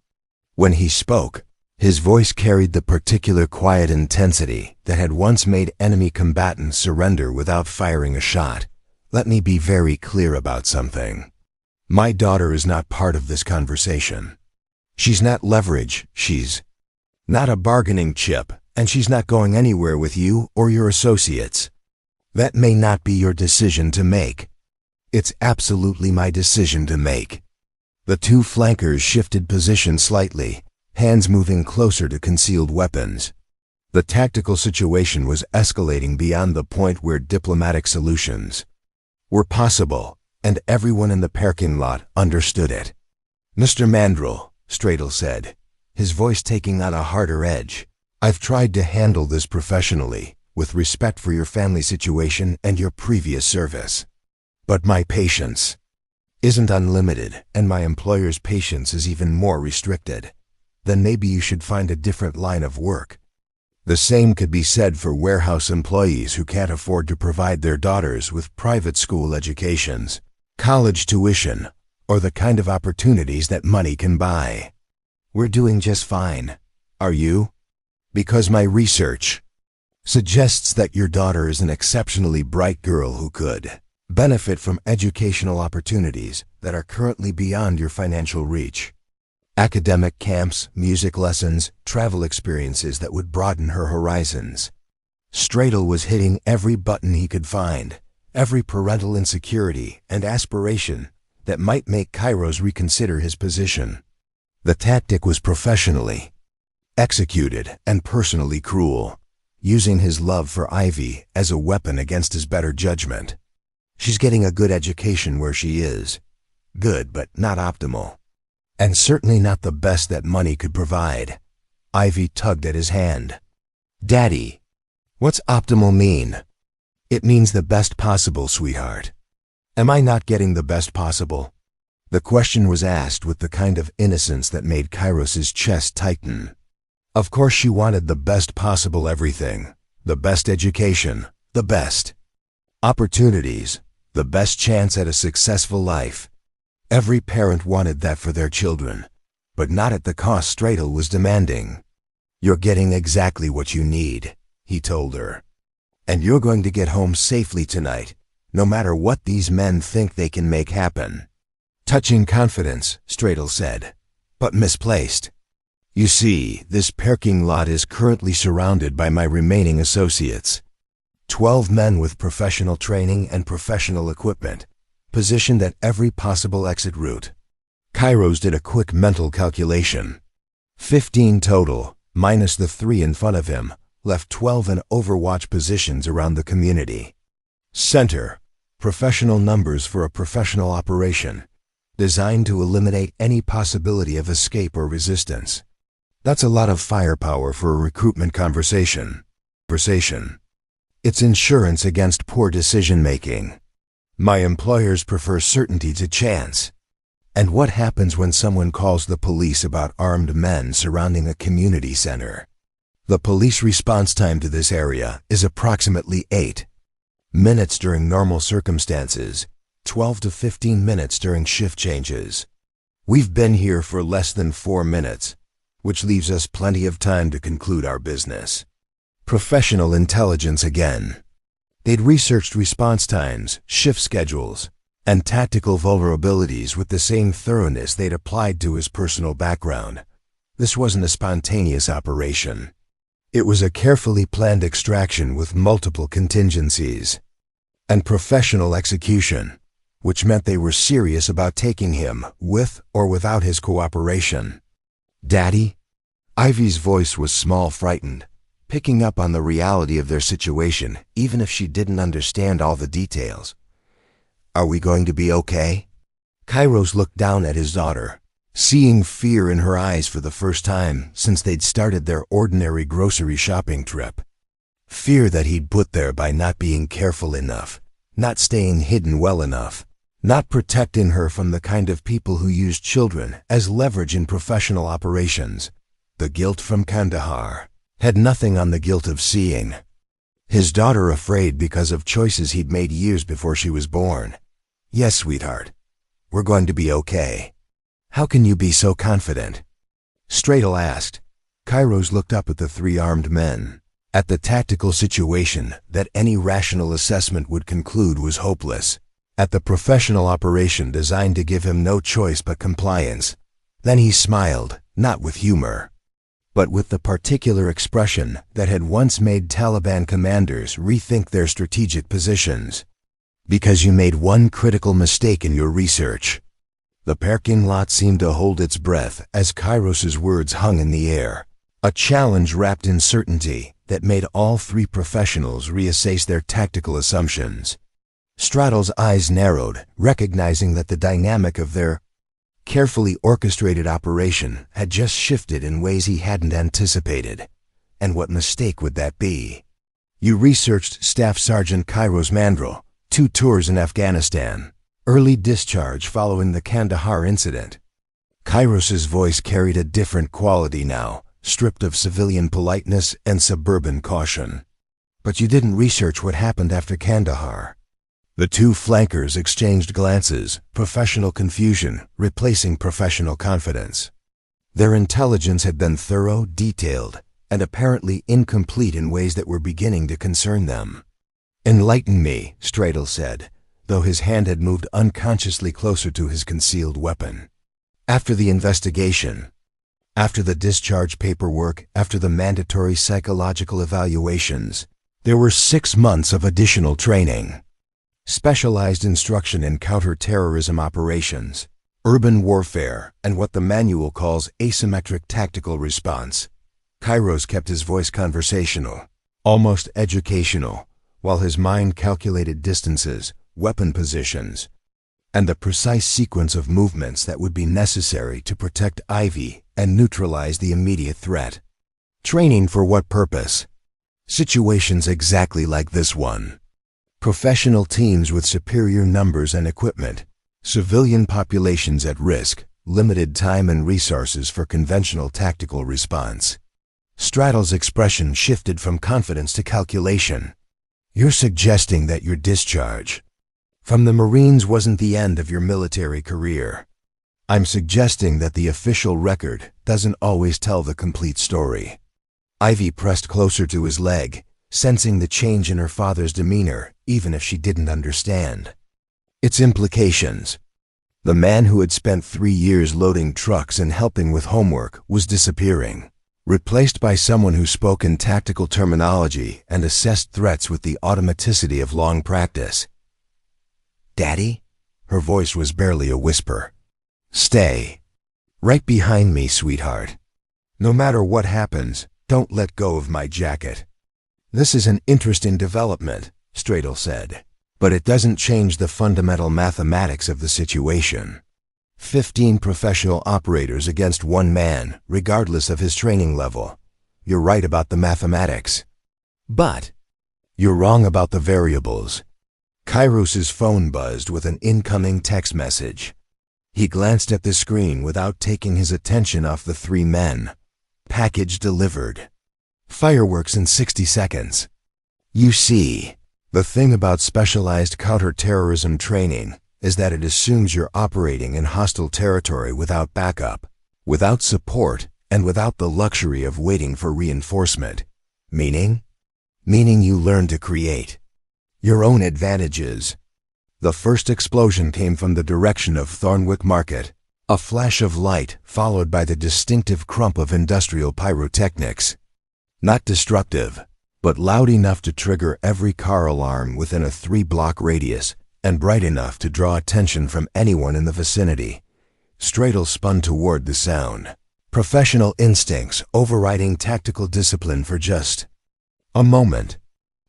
When he spoke, his voice carried the particular quiet intensity that had once made enemy combatants surrender without firing a shot. Let me be very clear about something. My daughter is not part of this conversation. She's not leverage, she's not a bargaining chip, and she's not going anywhere with you or your associates. That may not be your decision to make. It's absolutely my decision to make. The two flankers shifted position slightly, hands moving closer to concealed weapons. The tactical situation was escalating beyond the point where diplomatic solutions were possible, and everyone in the parking lot understood it. Mr. Mandrel, Stradle said, his voice taking on a harder edge, I've tried to handle this professionally, with respect for your family situation and your previous service. But my patience isn't unlimited, and my employer's patience is even more restricted. Then maybe you should find a different line of work. The same could be said for warehouse employees who can't afford to provide their daughters with private school educations, college tuition, or the kind of opportunities that money can buy. We're doing just fine. Are you? Because my research suggests that your daughter is an exceptionally bright girl who could benefit from educational opportunities that are currently beyond your financial reach. Academic camps, music lessons, travel experiences that would broaden her horizons. Stradle was hitting every button he could find, every parental insecurity and aspiration that might make Kairos reconsider his position. The tactic was professionally executed and personally cruel, using his love for Ivy as a weapon against his better judgment. She's getting a good education where she is. Good, but not optimal. And certainly not the best that money could provide. Ivy tugged at his hand. Daddy, what's optimal mean? It means the best possible, sweetheart. Am I not getting the best possible? The question was asked with the kind of innocence that made Kairos's chest tighten. Of course she wanted the best possible everything. The best education, the best opportunities, the best chance at a successful life. Every parent wanted that for their children, but not at the cost Stradle was demanding. You're getting exactly what you need, he told her. And you're going to get home safely tonight, no matter what these men think they can make happen. Touching confidence, Stradle said, but misplaced. You see, this parking lot is currently surrounded by my remaining associates. 12 men with professional training and professional equipment, positioned at every possible exit route. Kairos did a quick mental calculation. 15 total, minus the 3 in front of him, left 12 in overwatch positions around the community. Center, professional numbers for a professional operation, designed to eliminate any possibility of escape or resistance. That's a lot of firepower for a recruitment conversation. It's insurance against poor decision-making. My employers prefer certainty to chance. And what happens when someone calls the police about armed men surrounding a community center? The police response time to this area is approximately 8 minutes during normal circumstances, 12 to 15 minutes during shift changes. We've been here for less than 4 minutes, which leaves us plenty of time to conclude our business. Professional intelligence again. They'd researched response times, shift schedules, and tactical vulnerabilities with the same thoroughness they'd applied to his personal background. This wasn't a spontaneous operation. It was a carefully planned extraction with multiple contingencies and professional execution, which meant they were serious about taking him with or without his cooperation. Daddy? Ivy's voice was small, frightened, picking up on the reality of their situation, even if she didn't understand all the details. "Are we going to be okay?" Kairos looked down at his daughter, seeing fear in her eyes for the first time since they'd started their ordinary grocery shopping trip. Fear that he'd put there by not being careful enough, not staying hidden well enough, not protecting her from the kind of people who use children as leverage in professional operations. The guilt from Kandahar had nothing on the guilt of seeing his daughter afraid because of choices he'd made years before she was born. "Yes, sweetheart. We're going to be okay." "How can you be so confident?" Stratel asked. Kairos looked up at the three armed men, at the tactical situation that any rational assessment would conclude was hopeless, at the professional operation designed to give him no choice but compliance. Then he smiled, not with humor, but with the particular expression that had once made Taliban commanders rethink their strategic positions. "Because you made one critical mistake in your research." The parking lot seemed to hold its breath as Kairos's words hung in the air, a challenge wrapped in certainty that made all three professionals reassess their tactical assumptions. Stratel's eyes narrowed, recognizing that the dynamic of their carefully orchestrated operation had just shifted in ways he hadn't anticipated. And what mistake would that be? "You researched Staff Sergeant Kairos Mandrel, 2 tours in Afghanistan, early discharge following the Kandahar incident." Kairos's voice carried a different quality now, stripped of civilian politeness and suburban caution. "But you didn't research what happened after Kandahar." The two flankers exchanged glances, professional confusion replacing professional confidence. Their intelligence had been thorough, detailed, and apparently incomplete in ways that were beginning to concern them. "Enlighten me," Stratel said, though his hand had moved unconsciously closer to his concealed weapon. "After the investigation, after the discharge paperwork, after the mandatory psychological evaluations, there were 6 months of additional training. Specialized instruction in counter-terrorism operations, urban warfare, and what the manual calls asymmetric tactical response." Kairos kept his voice conversational, almost educational, while his mind calculated distances, weapon positions, and the precise sequence of movements that would be necessary to protect Ivy and neutralize the immediate threat. Training for what purpose? Situations exactly like this one. Professional teams with superior numbers and equipment, civilian populations at risk, limited time and resources for conventional tactical response. Stratel's expression shifted from confidence to calculation. "You're suggesting that your discharge from the Marines wasn't the end of your military career." "I'm suggesting that the official record doesn't always tell the complete story." Ivy pressed closer to his leg, sensing the change in her father's demeanor, even if she didn't understand its implications. The man who had spent 3 years loading trucks and helping with homework was disappearing, replaced by someone who spoke in tactical terminology and assessed threats with the automaticity of long practice. "Daddy?" Her voice was barely a whisper. "Stay right behind me, sweetheart. No matter what happens, don't let go of my jacket." "This is an interesting development," Stratel said, "but it doesn't change the fundamental mathematics of the situation. 15 professional operators against 1 man, regardless of his training level. You're right about the mathematics. But you're wrong about the variables." Kairos's phone buzzed with an incoming text message. He glanced at the screen without taking his attention off the 3 men. "Package delivered. Fireworks in 60 seconds. You see, the thing about specialized counter-terrorism training is that it assumes you're operating in hostile territory without backup, without support, and without the luxury of waiting for reinforcement. Meaning you learn to create your own advantages." The first explosion came from the direction of Thornwick Market, a flash of light followed by the distinctive crump of industrial pyrotechnics. Not destructive, but loud enough to trigger every car alarm within a 3-block radius and bright enough to draw attention from anyone in the vicinity. Stratel spun toward the sound, professional instincts overriding tactical discipline for just A moment.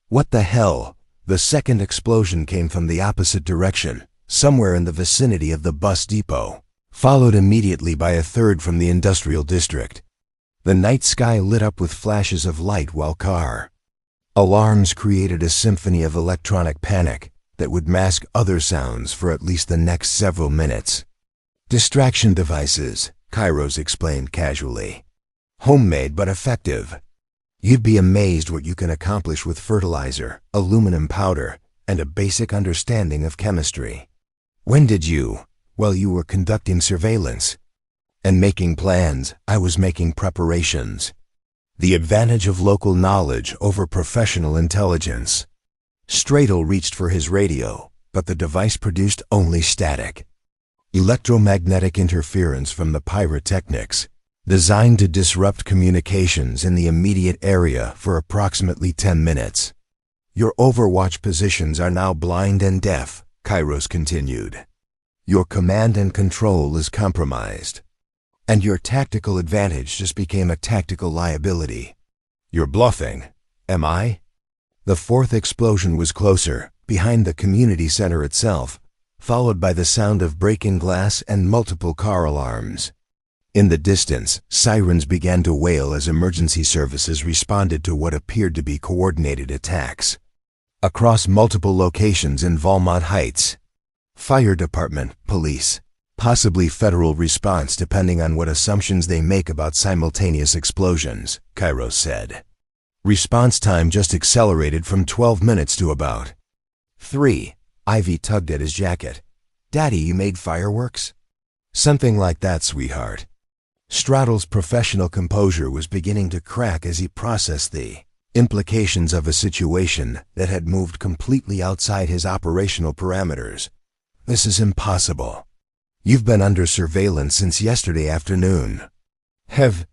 What the hell? The second explosion came from the opposite direction, somewhere in the vicinity of the bus depot, followed immediately by a third from the industrial district. The night sky lit up with flashes of light while car alarms created a symphony of electronic panic that would mask other sounds for at least the next several minutes. Distraction devices, Kairos explained casually. Homemade but effective. You'd be amazed what you can accomplish with fertilizer, aluminum powder, and a basic understanding of chemistry. When did you? While you were conducting surveillance and making plans, I was making preparations. The advantage of local knowledge over professional intelligence. Stradle reached for his radio, but the device produced only static. Electromagnetic interference from the pyrotechnics, designed to disrupt communications in the immediate area for approximately 10 minutes. Your overwatch positions are now blind and deaf, Kairos continued. Your command and control is compromised. And your tactical advantage just became a tactical liability. You're bluffing, am I? The fourth explosion was closer, behind the community center itself, followed by the sound of breaking glass and multiple car alarms. In the distance, sirens began to wail as emergency services responded to what appeared to be coordinated attacks. Across multiple locations in Valmont Heights. Fire department, police. Possibly federal response depending on what assumptions they make about simultaneous explosions, Kairos said. Response time just accelerated from 12 minutes to about 3. Ivy tugged at his jacket. Daddy, you made fireworks? Something like that, sweetheart. Straddle's professional composure was beginning to crack as he processed the implications of a situation that had moved completely outside his operational parameters. This is impossible. You've been under surveillance since yesterday afternoon. Have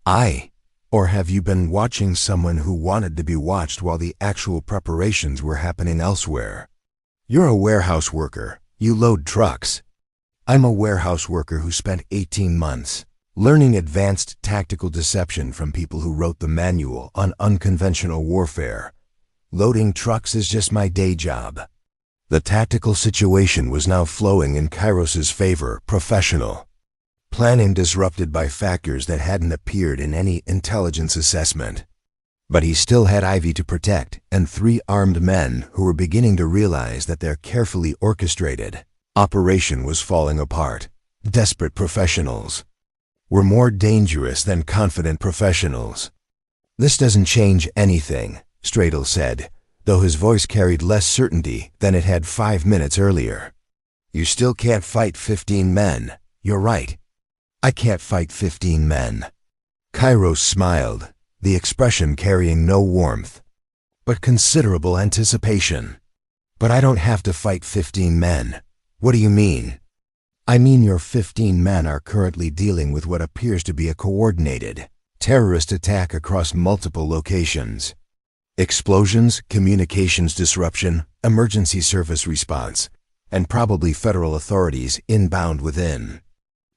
I? Or have you been watching someone who wanted to be watched while the actual preparations were happening elsewhere? You're a warehouse worker. You load trucks. I'm a warehouse worker who spent 18 months learning advanced tactical deception from people who wrote the manual on unconventional warfare. Loading trucks is just my day job. The tactical situation was now flowing in Kairos's favor, professional. Planning disrupted by factors that hadn't appeared in any intelligence assessment. But he still had Ivy to protect, and 3 armed men who were beginning to realize that their carefully orchestrated operation was falling apart. Desperate professionals were more dangerous than confident professionals. This doesn't change anything, Stradle said, though his voice carried less certainty than it had 5 minutes earlier. You still can't fight 15 men. You're right. I can't fight 15 men. Kairos smiled, the expression carrying no warmth, but considerable anticipation. But I don't have to fight 15 men. What do you mean? I mean your 15 men are currently dealing with what appears to be a coordinated terrorist attack across multiple locations. Explosions, communications disruption, emergency service response, and probably federal authorities inbound within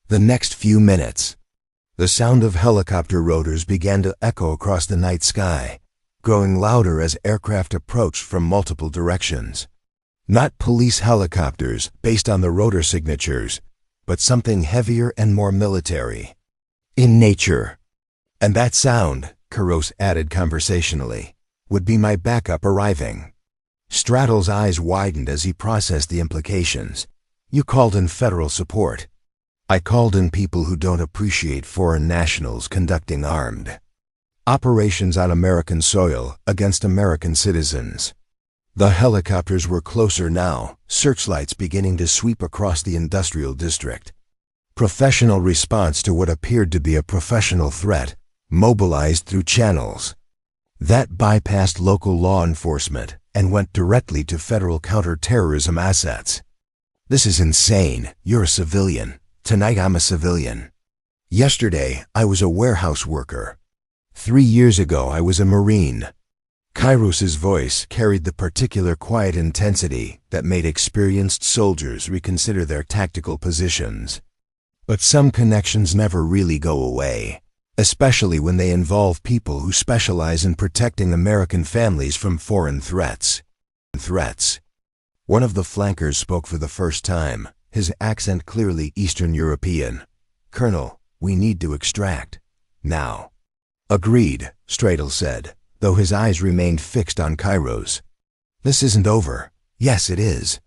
the next few minutes. The sound of helicopter rotors began to echo across the night sky, growing louder as aircraft approached from multiple directions. Not police helicopters based on the rotor signatures, but something heavier and more military in nature. And that sound, Kairos added conversationally, would be my backup arriving. Straddle's eyes widened as he processed the implications. You called in federal support. I called in people who don't appreciate foreign nationals conducting armed operations on American soil against American citizens. The helicopters were closer now, searchlights beginning to sweep across the industrial district. Professional response to what appeared to be a professional threat, mobilized through channels that bypassed local law enforcement and went directly to federal counter-terrorism assets. This is insane. You're a civilian. Tonight I'm a civilian. Yesterday I was a warehouse worker. 3 years ago I was a Marine. Kairos's voice carried the particular quiet intensity that made experienced soldiers reconsider their tactical positions. But some connections never really go away. especially when they involve people who specialize in protecting American families from foreign threats. One of the flankers spoke for the first time, his accent clearly Eastern European. "Colonel, we need to extract. Now." "Agreed," Stradle said, though his eyes remained fixed on Kairos. "This isn't over." "Yes, it is.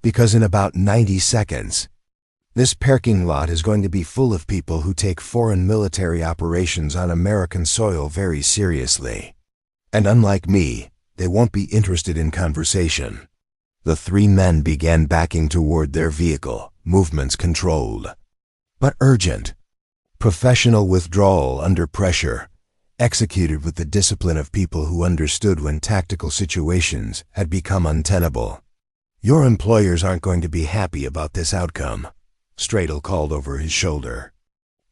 Because in about 90 seconds, this parking lot is going to be full of people who take foreign military operations on American soil very seriously. And unlike me, they won't be interested in conversation." The three men began backing toward their vehicle, movements controlled, but urgent. Professional withdrawal under pressure, executed with the discipline of people who understood when tactical situations had become untenable. "Your employers aren't going to be happy about this outcome," Stradle called over his shoulder.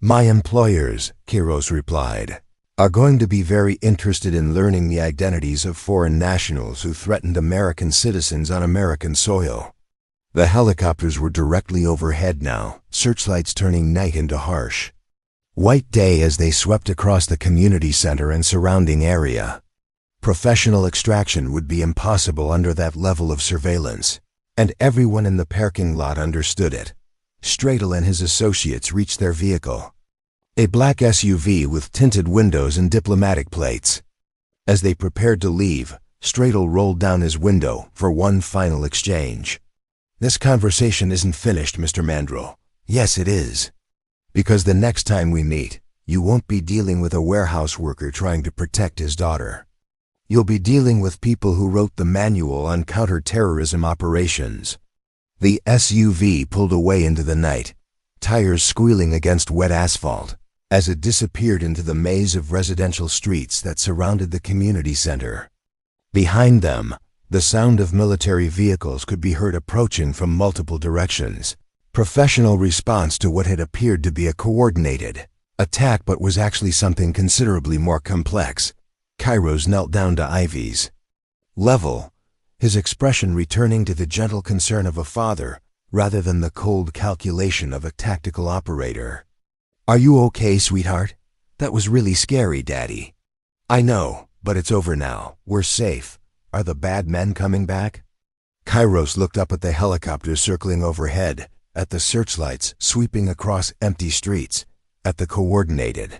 "My employers," Kairos replied, "are going to be very interested in learning the identities of foreign nationals who threatened American citizens on American soil." The helicopters were directly overhead now, searchlights turning night into harsh white day as they swept across the community center and surrounding area. Professional extraction would be impossible under that level of surveillance, and everyone in the parking lot understood it. Stradle and his associates reached their vehicle, a black SUV with tinted windows and diplomatic plates. As they prepared to leave, Stradle rolled down his window for one final exchange. "This conversation isn't finished, Mr. Mandrel." "Yes, it is. Because the next time we meet, you won't be dealing with a warehouse worker trying to protect his daughter. You'll be dealing with people who wrote the manual on counter-terrorism operations." The SUV pulled away into the night, tires squealing against wet asphalt, as it disappeared into the maze of residential streets that surrounded the community center. Behind them, the sound of military vehicles could be heard approaching from multiple directions. Professional response to what had appeared to be a coordinated attack but was actually something considerably more complex. Kairos knelt down to Ivy's level, his expression returning to the gentle concern of a father rather than the cold calculation of a tactical operator. "Are you okay, sweetheart? That was really scary, Daddy." "I know, but it's over now. We're safe. Are the bad men coming back?" Kairos looked up at the helicopters circling overhead, at the searchlights sweeping across empty streets, at the coordinated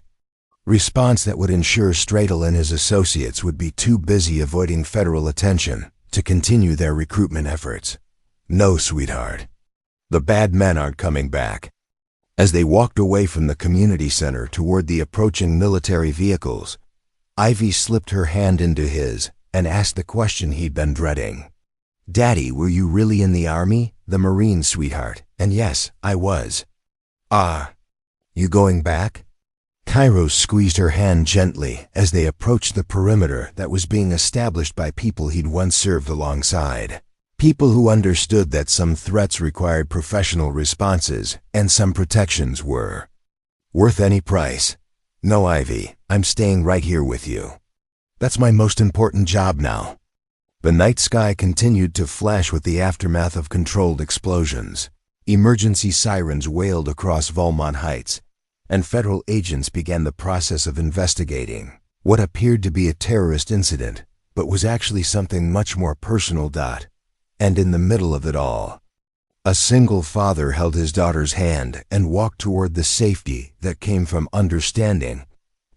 response that would ensure Stradle and his associates would be too busy avoiding federal attention to continue their recruitment efforts. "No, sweetheart. The bad men aren't coming back." As they walked away from the community center toward the approaching military vehicles, Ivy slipped her hand into his and asked the question he'd been dreading. "Daddy, were you really in the Army?" "The Marines, sweetheart. And yes, I was." "Ah. You going back?" Kairos squeezed her hand gently as they approached the perimeter that was being established by people he'd once served alongside. People who understood that some threats required professional responses and some protections were worth any price. "No, Ivy, I'm staying right here with you. That's my most important job now." The night sky continued to flash with the aftermath of controlled explosions. Emergency sirens wailed across Valmont Heights, and federal agents began the process of investigating what appeared to be a terrorist incident, but was actually something much more personal. And in the middle of it all, a single father held his daughter's hand and walked toward the safety that came from understanding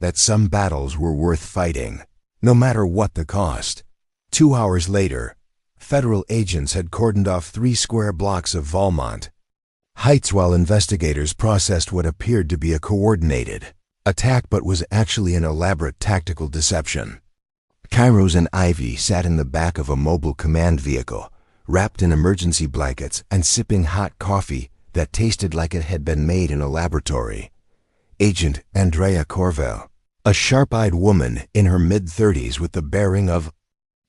that some battles were worth fighting, no matter what the cost. 2 hours later, federal agents had cordoned off 3 square blocks of Valmont Heights while investigators processed what appeared to be a coordinated attack but was actually an elaborate tactical deception. Kairos and Ivy sat in the back of a mobile command vehicle, wrapped in emergency blankets and sipping hot coffee that tasted like it had been made in a laboratory. Agent Andrea Corvell, a sharp-eyed woman in her mid-30s with the bearing of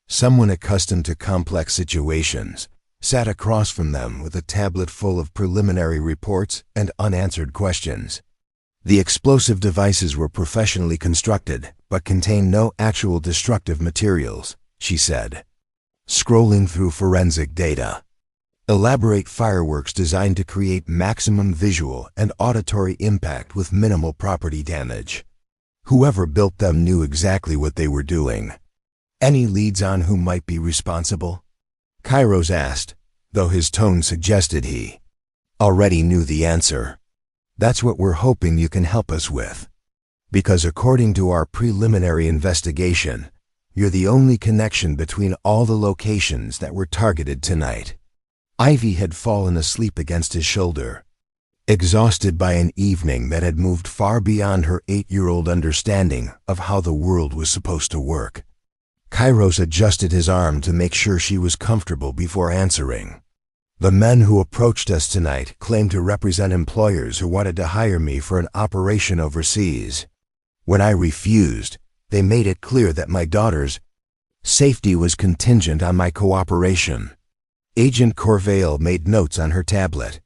someone accustomed to complex situations, sat across from them with a tablet full of preliminary reports and unanswered questions. The explosive devices were professionally constructed but contained no actual destructive materials, she said. Scrolling through forensic data. Elaborate fireworks designed to create maximum visual and auditory impact with minimal property damage. Whoever built them knew exactly what they were doing. Any leads on who might be responsible? Kairos asked, though his tone suggested he already knew the answer. That's what we're hoping you can help us with. Because according to our preliminary investigation, you're the only connection between all the locations that were targeted tonight. Ivy had fallen asleep against his shoulder, exhausted by an evening that had moved far beyond her 8-year-old understanding of how the world was supposed to work. Kairos adjusted his arm to make sure she was comfortable before answering. The men who approached us tonight claimed to represent employers who wanted to hire me for an operation overseas. When I refused, they made it clear that my daughter's safety was contingent on my cooperation. Agent Corvale made notes on her tablet.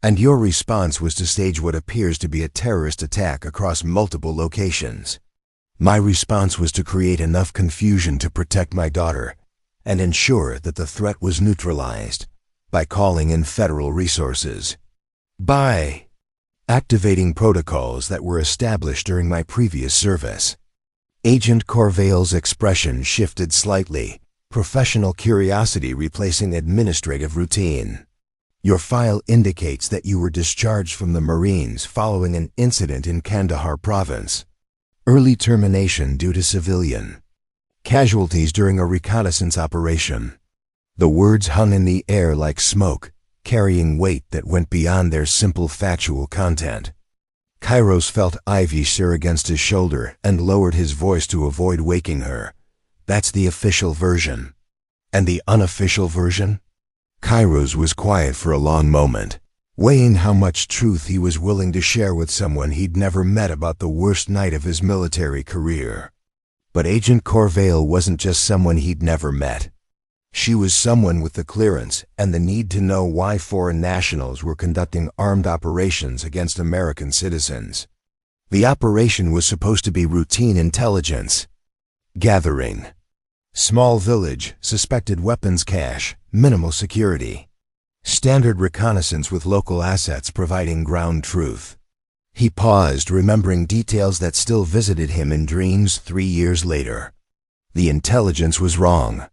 And your response was to stage what appears to be a terrorist attack across multiple locations. My response was to create enough confusion to protect my daughter and ensure that the threat was neutralized by calling in federal resources. By activating protocols that were established during my previous service. Agent Corvale's expression shifted slightly, professional curiosity replacing administrative routine. Your file indicates that you were discharged from the Marines following an incident in Kandahar province. Early termination due to civilian casualties during a reconnaissance operation. The words hung in the air like smoke, carrying weight that went beyond their simple factual content. Kairos felt Ivy stir against his shoulder and lowered his voice to avoid waking her. That's the official version. And the unofficial version? Kairos was quiet for a long moment, weighing how much truth he was willing to share with someone he'd never met about the worst night of his military career. But Agent Corvale wasn't just someone he'd never met. She was someone with the clearance and the need to know why foreign nationals were conducting armed operations against American citizens. The operation was supposed to be routine intelligence gathering. Small village, suspected weapons cache, minimal security. Standard reconnaissance with local assets providing ground truth. He paused, remembering details that still visited him in dreams 3 years later. The intelligence was wrong.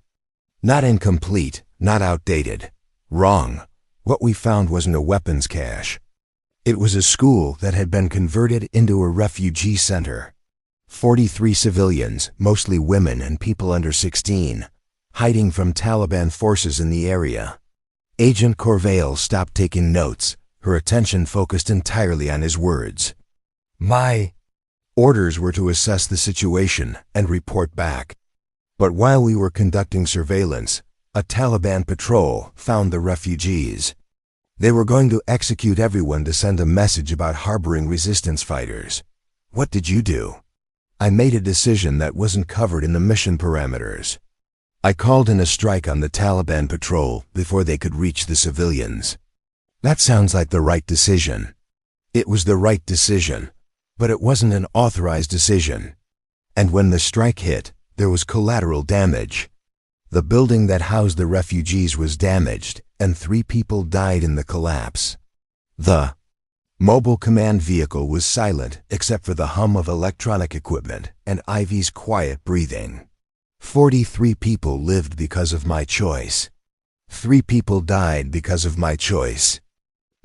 Not incomplete, not outdated. Wrong. What we found wasn't a weapons cache. It was a school that had been converted into a refugee center. 43 civilians, mostly women and people under 16, hiding from Taliban forces in the area. Agent Corvale stopped taking notes, her attention focused entirely on his words. My orders were to assess the situation and report back. But while we were conducting surveillance, a Taliban patrol found the refugees. They were going to execute everyone to send a message about harboring resistance fighters. What did you do? I made a decision that wasn't covered in the mission parameters. I called in a strike on the Taliban patrol before they could reach the civilians. That sounds like the right decision. It was the right decision, but it wasn't an authorized decision. And when the strike hit, there was collateral damage. The building that housed the refugees was damaged, and 3 people died in the collapse. The mobile command vehicle was silent except for the hum of electronic equipment and Ivy's quiet breathing. 43 people lived because of my choice. 3 people died because of my choice.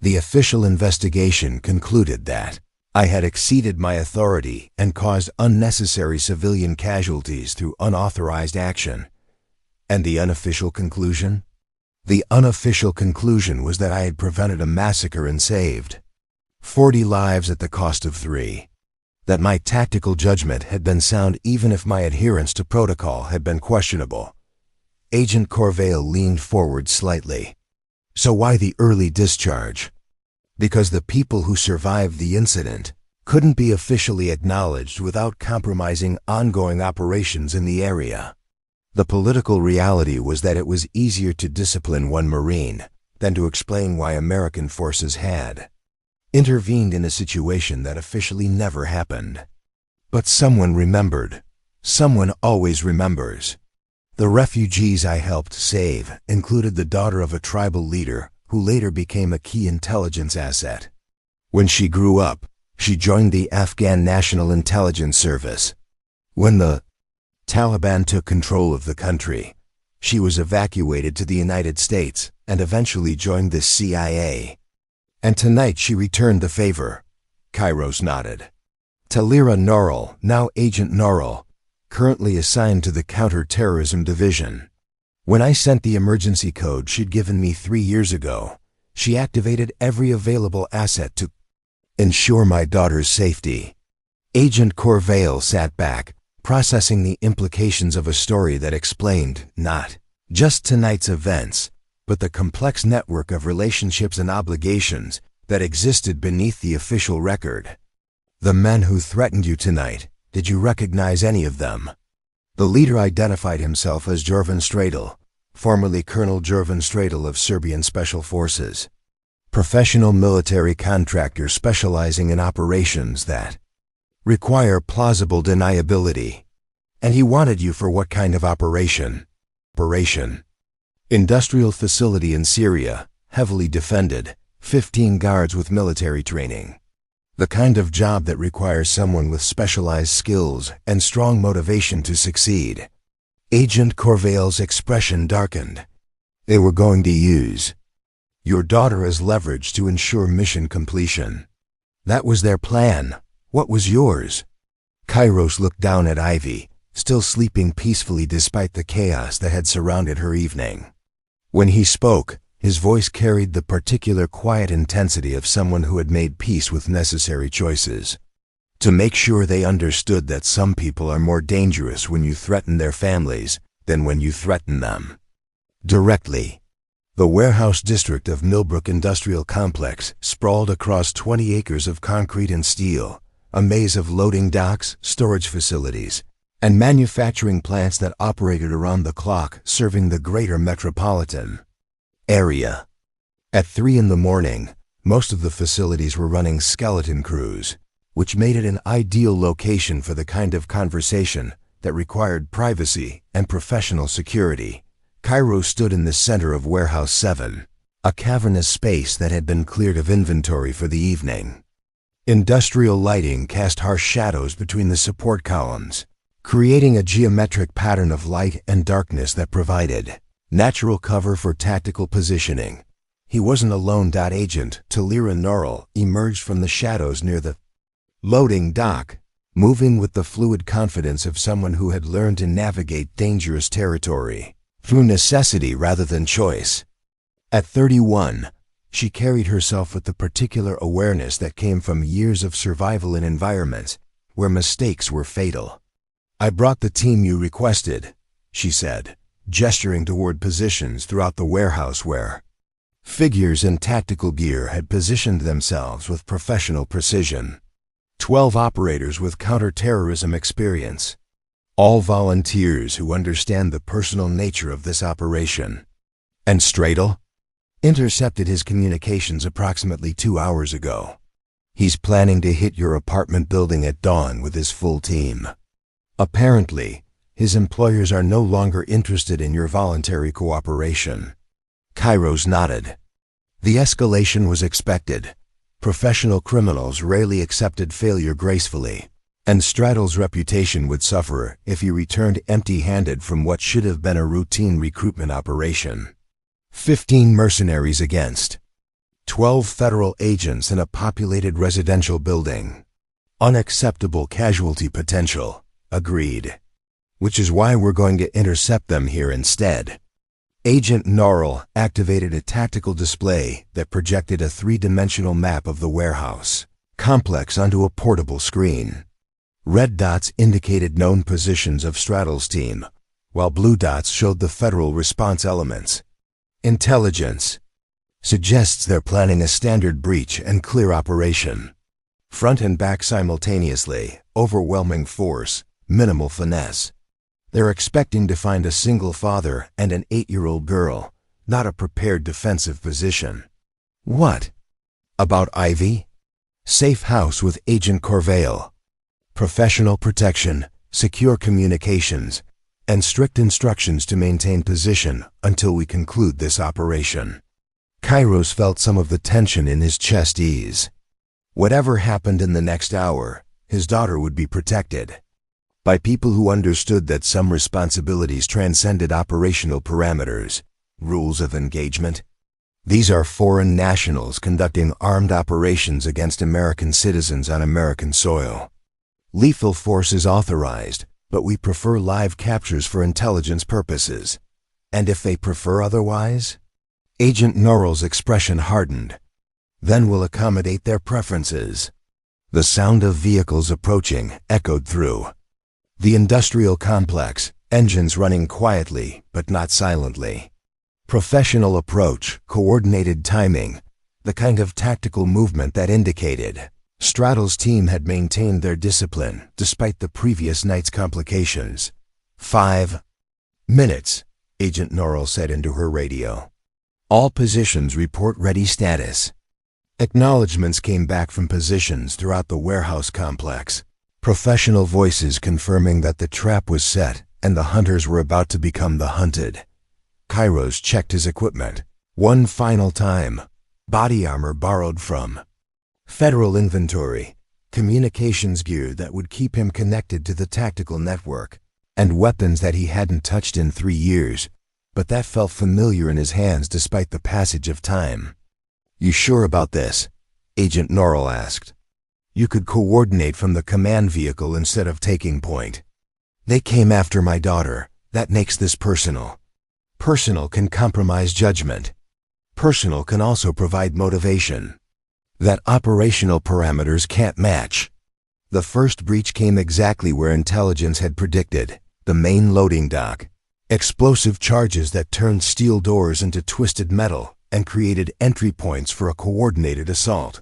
The official investigation concluded that I had exceeded my authority and caused unnecessary civilian casualties through unauthorized action. And the unofficial conclusion? The unofficial conclusion was that I had prevented a massacre and saved 40 lives at the cost of 3. That my tactical judgment had been sound even if my adherence to protocol had been questionable. Agent Corvale leaned forward slightly. So why the early discharge? Because the people who survived the incident couldn't be officially acknowledged without compromising ongoing operations in the area. The political reality was that it was easier to discipline one Marine than to explain why American forces had intervened in a situation that officially never happened. But someone remembered. Someone always remembers. The refugees I helped save included the daughter of a tribal leader who later became a key intelligence asset. When she grew up, She joined the Afghan National Intelligence Service. When the Taliban took control of the country, she was evacuated to the United States and eventually joined the CIA. And tonight she returned the favor. Kairos nodded. Talira Norrell, now Agent Norrell, currently assigned to the Counter-Terrorism Division. When I sent the emergency code she'd given me 3 years ago, she activated every available asset to ensure my daughter's safety. Agent Corvale sat back, processing the implications of a story that explained not just tonight's events, but the complex network of relationships and obligations that existed beneath the official record. The men who threatened you tonight, did you recognize any of them? The leader identified himself as Jorvan Stradel, formerly Colonel Jorvan Stradel of Serbian Special Forces. Professional military contractor specializing in operations that require plausible deniability. And he wanted you for what kind of operation? Industrial facility in Syria, heavily defended, 15 guards with military training. The kind of job that requires someone with specialized skills and strong motivation to succeed. Agent Corvale's expression darkened. They were going to use your daughter as leverage to ensure mission completion. That was their plan. What was yours? Kairos looked down at Ivy, still sleeping peacefully despite the chaos that had surrounded her evening. When he spoke, his voice carried the particular quiet intensity of someone who had made peace with necessary choices. To make sure they understood that some people are more dangerous when you threaten their families than when you threaten them directly. The warehouse district of Millbrook Industrial Complex sprawled across 20 acres of concrete and steel, a maze of loading docks, storage facilities, and manufacturing plants that operated around the clock, serving the greater metropolitan area. At 3 in the morning, most of the facilities were running skeleton crews, which made it an ideal location for the kind of conversation that required privacy and professional security. Cairo stood in the center of Warehouse 7, a cavernous space that had been cleared of inventory for the evening. Industrial lighting cast harsh shadows between the support columns, creating a geometric pattern of light and darkness that provided natural cover for tactical positioning. He wasn't alone. Agent Talira Norrell emerged from the shadows near the loading dock, moving with the fluid confidence of someone who had learned to navigate dangerous territory through necessity rather than choice. At 31, she carried herself with the particular awareness that came from years of survival in environments where mistakes were fatal. "I brought the team you requested," she said, gesturing toward positions throughout the warehouse where figures in tactical gear had positioned themselves with professional precision. 12 operators with counter-terrorism experience. All volunteers who understand the personal nature of this operation. And Stradel intercepted his communications approximately 2 hours ago. He's planning to hit your apartment building at dawn with his full team. Apparently, his employers are no longer interested in your voluntary cooperation. Kairos nodded. The escalation was expected. Professional criminals rarely accepted failure gracefully, and Stradel's reputation would suffer if he returned empty-handed from what should have been a routine recruitment operation. 15 mercenaries against 12 federal agents in a populated residential building. Unacceptable casualty potential. Agreed. Which is why we're going to intercept them here instead. Agent Norrell activated a tactical display that projected a 3-dimensional map of the warehouse complex onto a portable screen. Red dots indicated known positions of Stradel's team, while blue dots showed the federal response elements. Intelligence suggests they're planning a standard breach and clear operation. Front and back simultaneously, overwhelming force, minimal finesse. They're expecting to find a single father and an 8-year-old girl, not a prepared defensive position. What about Ivy? Safe house with Agent Corvale. Professional protection, secure communications, and strict instructions to maintain position until we conclude this operation. Kairos felt some of the tension in his chest ease. Whatever happened in the next hour, his daughter would be protected by people who understood that some responsibilities transcended operational parameters, rules of engagement. These are foreign nationals conducting armed operations against American citizens on American soil. Lethal force is authorized, but we prefer live captures for intelligence purposes. And if they prefer otherwise? Agent Norrell's expression hardened. Then we'll accommodate their preferences. The sound of vehicles approaching echoed through the industrial complex, engines running quietly but not silently. Professional approach, coordinated timing, the kind of tactical movement that indicated Straddle's team had maintained their discipline despite the previous night's complications. 5 minutes, Agent Norrell said into her radio. All positions report ready status. Acknowledgements came back from positions throughout the warehouse complex. Professional voices confirming that the trap was set and the hunters were about to become the hunted. Kairos checked his equipment. One final time. Body armor borrowed from Federal inventory, communications gear that would keep him connected to the tactical network, and weapons that he hadn't touched in 3 years, but that felt familiar in his hands despite the passage of time. "You sure about this?" Agent Norrell asked. "You could coordinate from the command vehicle instead of taking point." "They came after my daughter. That makes this personal. Personal can compromise judgment. Personal can also provide motivation that operational parameters can't match." The first breach came exactly where intelligence had predicted, the main loading dock. Explosive charges that turned steel doors into twisted metal and created entry points for a coordinated assault.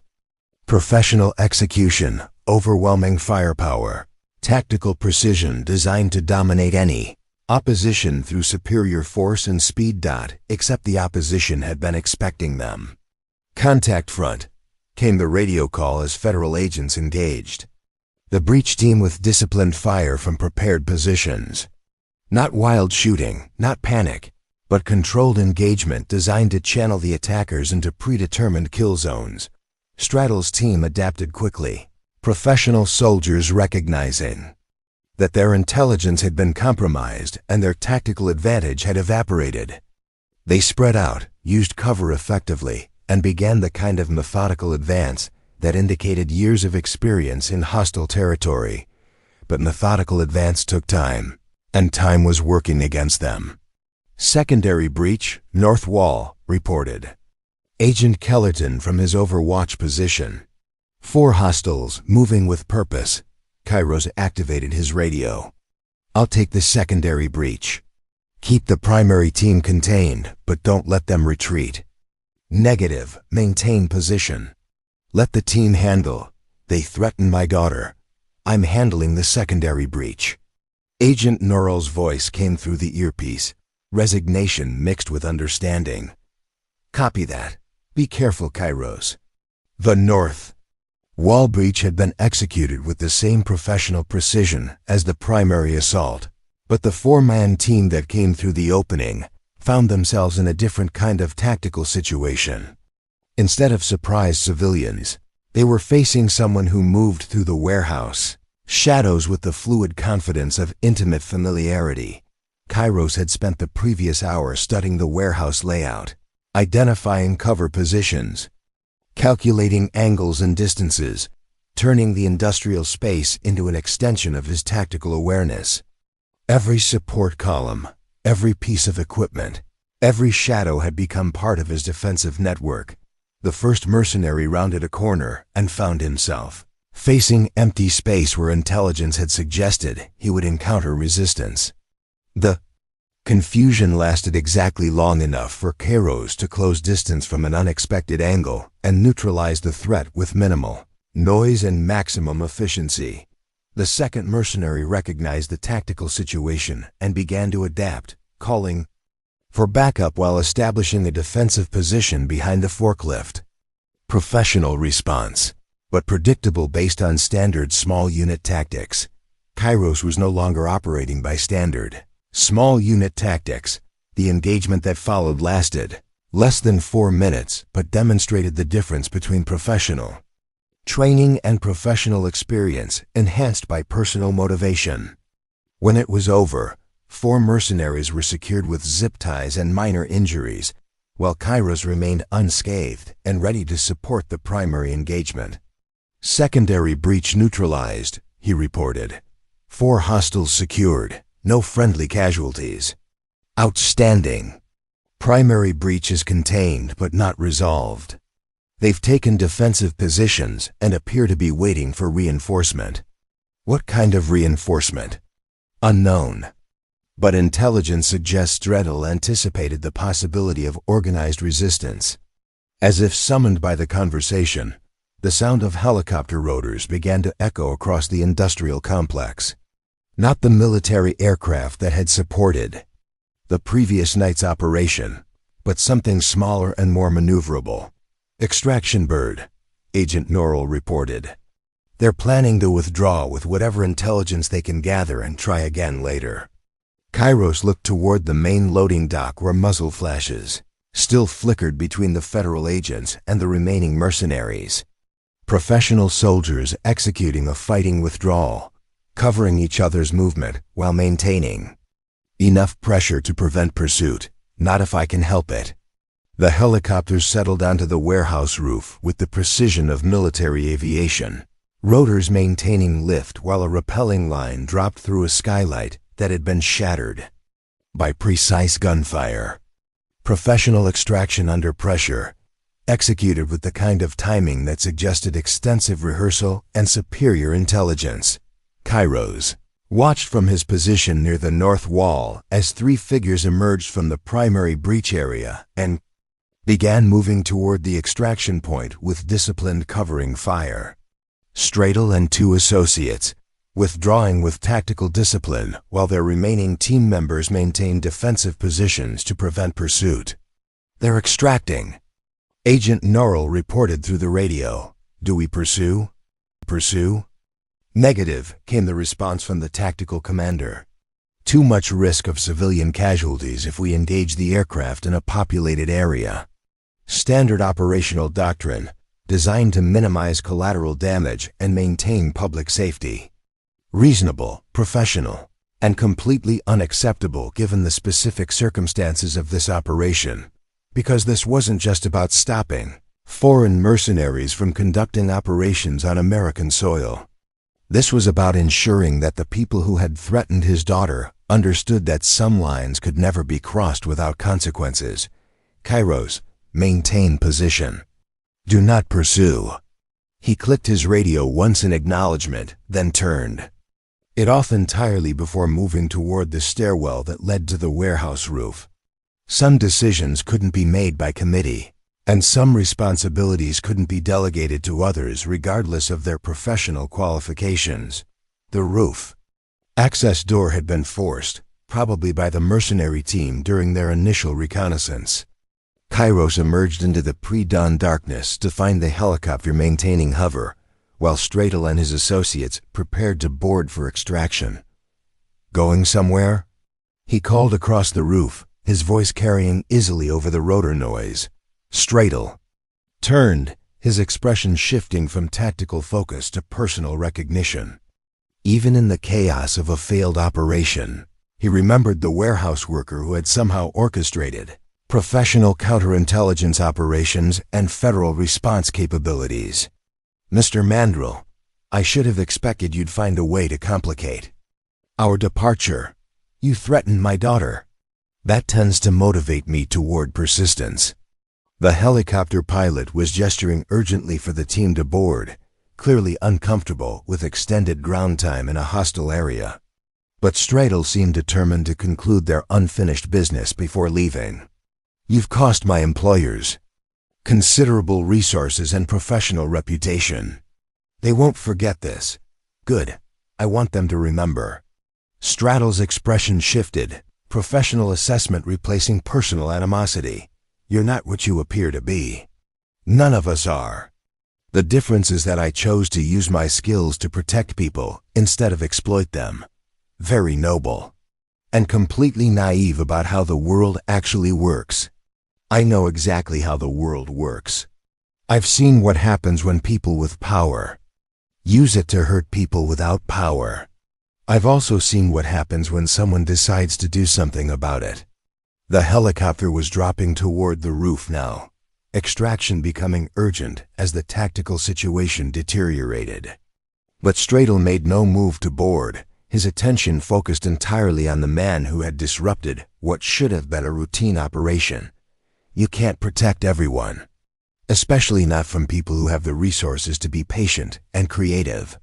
Professional execution, overwhelming firepower, tactical precision designed to dominate any opposition through superior force and speed. Except the opposition had been expecting them. "Contact front," came the radio call as Federal agents engaged. The breach team with disciplined fire from prepared positions. Not wild shooting, not panic, but controlled engagement designed to channel the attackers into predetermined kill zones. Straddle's team adapted quickly, professional soldiers recognizing that their intelligence had been compromised and their tactical advantage had evaporated. They spread out, used cover effectively, and began the kind of methodical advance that indicated years of experience in hostile territory. But methodical advance took time, and time was working against them. "Secondary breach, north wall," reported Agent Kellerton from his overwatch position. 4 hostiles, moving with purpose. Kairos activated his radio. "I'll take the secondary breach. Keep the primary team contained, but don't let them retreat." "Negative, maintain position." "Let the team handle. They threaten my daughter. I'm handling the secondary breach." Agent Norrell's voice came through the earpiece, resignation mixed with understanding. "Copy that. Be careful, Kairos." The north wall breach had been executed with the same professional precision as the primary assault, but the 4-man team that came through the opening found themselves in a different kind of tactical situation. Instead of surprised civilians, they were facing someone who moved through the warehouse, shadows with the fluid confidence of intimate familiarity. Kairos had spent the previous hour studying the warehouse layout, identifying cover positions, calculating angles and distances, turning the industrial space into an extension of his tactical awareness. Every support column, every piece of equipment, every shadow had become part of his defensive network. The first mercenary rounded a corner and found himself facing empty space where intelligence had suggested he would encounter resistance. The confusion lasted exactly long enough for Kairos to close distance from an unexpected angle and neutralize the threat with minimal noise and maximum efficiency. The second mercenary recognized the tactical situation and began to adapt, calling for backup while establishing a defensive position behind the forklift. Professional response, but predictable based on standard small unit tactics. Kairos was no longer operating by standard small unit tactics. The engagement that followed lasted less than 4 minutes, but demonstrated the difference between professional Training and professional experience enhanced by personal motivation. When it was over, 4 mercenaries were secured with zip ties and minor injuries, while Kairos remained unscathed and ready to support the primary engagement. Secondary breach neutralized, he reported. 4 hostiles secured, no friendly casualties. Outstanding. Primary breach is contained but not resolved. They've taken defensive positions and appear to be waiting for reinforcement. What kind of reinforcement? Unknown. But intelligence suggests Dreddle anticipated the possibility of organized resistance. As if summoned by the conversation, the sound of helicopter rotors began to echo across the industrial complex. Not the military aircraft that had supported the previous night's operation, but something smaller and more maneuverable. Extraction bird, Agent Norrell reported. They're planning to withdraw with whatever intelligence they can gather and try again later. Kairos looked toward the main loading dock where muzzle flashes still flickered between the federal agents and the remaining mercenaries. Professional soldiers executing a fighting withdrawal, covering each other's movement while maintaining enough pressure to prevent pursuit, not if I can help it. The helicopters settled onto the warehouse roof with the precision of military aviation, rotors maintaining lift while a rappelling line dropped through a skylight that had been shattered by precise gunfire. Professional extraction under pressure, executed with the kind of timing that suggested extensive rehearsal and superior intelligence. Kairos watched from his position near the north wall as 3 figures emerged from the primary breach area and began moving toward the extraction point with disciplined covering fire. Stradle and 2 associates, withdrawing with tactical discipline while their remaining team members maintained defensive positions to prevent pursuit. They're extracting, Agent Norrell reported through the radio. Do we pursue? Pursue? Negative, came the response from the tactical commander. Too much risk of civilian casualties if we engage the aircraft in a populated area. Standard operational doctrine, designed to minimize collateral damage and maintain public safety. Reasonable, professional, and completely unacceptable given the specific circumstances of this operation, because this wasn't just about stopping foreign mercenaries from conducting operations on American soil. This was about ensuring that the people who had threatened his daughter understood that some lines could never be crossed without consequences. Kairos, maintain position. Do not pursue. He clicked his radio once in acknowledgement, then turned it off entirely before moving toward the stairwell that led to the warehouse roof. Some decisions couldn't be made by committee, and some responsibilities couldn't be delegated to others regardless of their professional qualifications. The roof access door had been forced, probably by the mercenary team during their initial reconnaissance. Kairos emerged into the pre-dawn darkness to find the helicopter maintaining hover, while Stradle and his associates prepared to board for extraction. Going somewhere? He called across the roof, his voice carrying easily over the rotor noise. Stradle turned, his expression shifting from tactical focus to personal recognition. Even in the chaos of a failed operation, he remembered the warehouse worker who had somehow orchestrated professional counterintelligence operations and federal response capabilities. Mr. Mandrel, I should have expected you'd find a way to complicate our departure. You threatened my daughter. That tends to motivate me toward persistence. The helicopter pilot was gesturing urgently for the team to board, clearly uncomfortable with extended ground time in a hostile area. But Stradle seemed determined to conclude their unfinished business before leaving. You've cost my employers considerable resources and professional reputation. They won't forget this. Good. I want them to remember. Stradle's expression shifted, professional assessment replacing personal animosity. You're not what you appear to be. None of us are. The difference is that I chose to use my skills to protect people instead of exploit them. Very noble. And completely naive about how the world actually works. I know exactly how the world works. I've seen what happens when people with power use it to hurt people without power. I've also seen what happens when someone decides to do something about it. The helicopter was dropping toward the roof now, extraction becoming urgent as the tactical situation deteriorated. But Stradle made no move to board, his attention focused entirely on the man who had disrupted what should have been a routine operation. You can't protect everyone, especially not from people who have the resources to be patient and creative.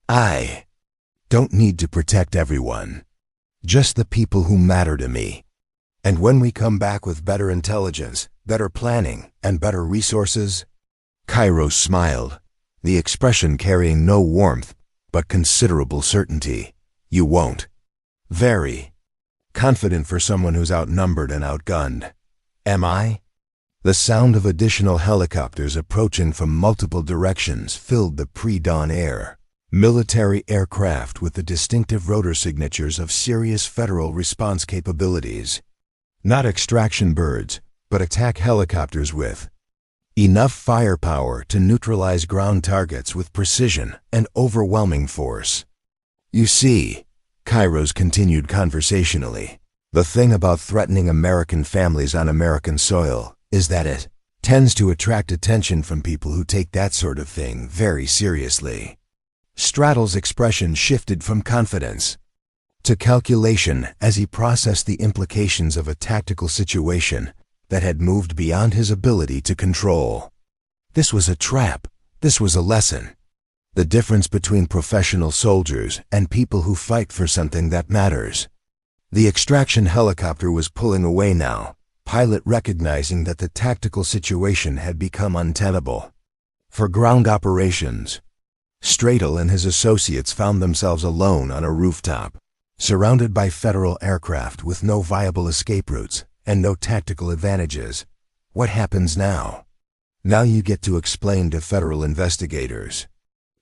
I don't need to protect everyone, just the people who matter to me. And when we come back with better intelligence, better planning, and better resources, Kairos smiled, the expression carrying no warmth, but considerable certainty. You won't. Very confident for someone who's outnumbered and outgunned. Am I? The sound of additional helicopters approaching from multiple directions filled the pre-dawn air. Military aircraft with the distinctive rotor signatures of serious federal response capabilities. Not extraction birds, but attack helicopters with enough firepower to neutralize ground targets with precision and overwhelming force. You see, Kairos continued conversationally, the thing about threatening American families on American soil is that it tends to attract attention from people who take that sort of thing very seriously. Stradle's expression shifted from confidence to calculation as he processed the implications of a tactical situation that had moved beyond his ability to control. This was a trap. This was a lesson. The difference between professional soldiers and people who fight for something that matters. The extraction helicopter was pulling away now, pilot recognizing that the tactical situation had become untenable. For ground operations, Stradle and his associates found themselves alone on a rooftop, surrounded by federal aircraft with no viable escape routes and no tactical advantages. What happens now? Now you get to explain to federal investigators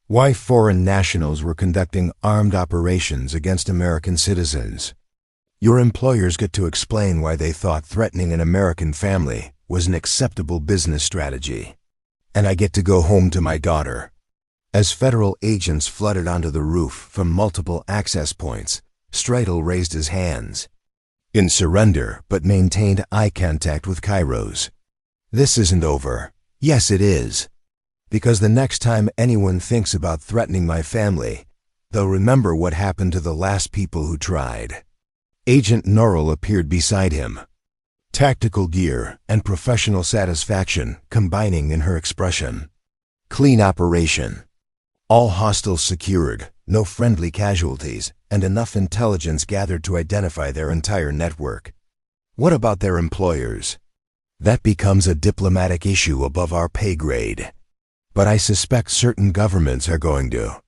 why foreign nationals were conducting armed operations against American citizens. Your employers get to explain why they thought threatening an American family was an acceptable business strategy. And I get to go home to my daughter. As federal agents flooded onto the roof from multiple access points, Stradle raised his hands in surrender but maintained eye contact with Kairos. This isn't over. Yes, it is. Because the next time anyone thinks about threatening my family, they'll remember what happened to the last people who tried. Agent Norrell appeared beside him, tactical gear and professional satisfaction combining in her expression. Clean operation. All hostiles secured, no friendly casualties, and enough intelligence gathered to identify their entire network. What about their employers? That becomes a diplomatic issue above our pay grade. But I suspect certain governments are going to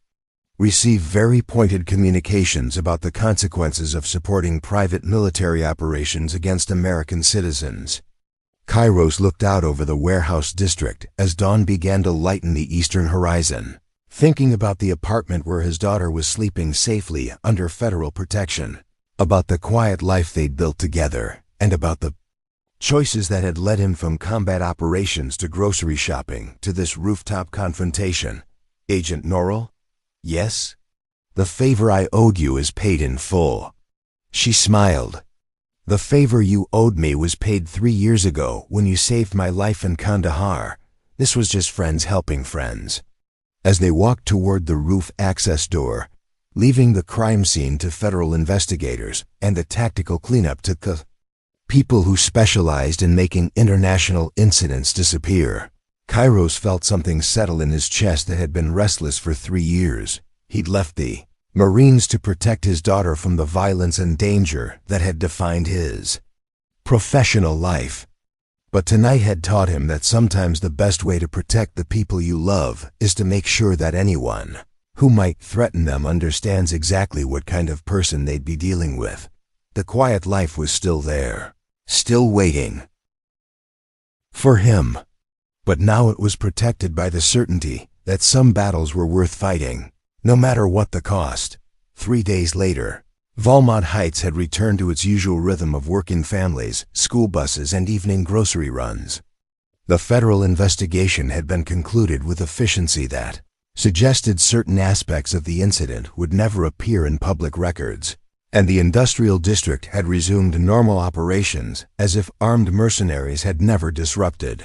receive very pointed communications about the consequences of supporting private military operations against American citizens. Kairos looked out over the warehouse district as dawn began to lighten the eastern horizon, thinking about the apartment where his daughter was sleeping safely under federal protection, about the quiet life they'd built together, and about the choices that had led him from combat operations to grocery shopping to this rooftop confrontation. Agent Norrell? Yes? The favor I owed you is paid in full. She smiled. The favor you owed me was paid 3 years ago when you saved my life in Kandahar. This was just friends helping friends. As they walked toward the roof access door, leaving the crime scene to federal investigators and the tactical cleanup to the people who specialized in making international incidents disappear, Kairos felt something settle in his chest that had been restless for 3 years. He'd left the Marines to protect his daughter from the violence and danger that had defined his professional life. But tonight had taught him that sometimes the best way to protect the people you love is to make sure that anyone who might threaten them understands exactly what kind of person they'd be dealing with. The quiet life was still there, still waiting for him. But now it was protected by the certainty that some battles were worth fighting, no matter what the cost. 3 days later, Valmont Heights had returned to its usual rhythm of working families, school buses, and evening grocery runs. The federal investigation had been concluded with efficiency that suggested certain aspects of the incident would never appear in public records, and the industrial district had resumed normal operations as if armed mercenaries had never disrupted.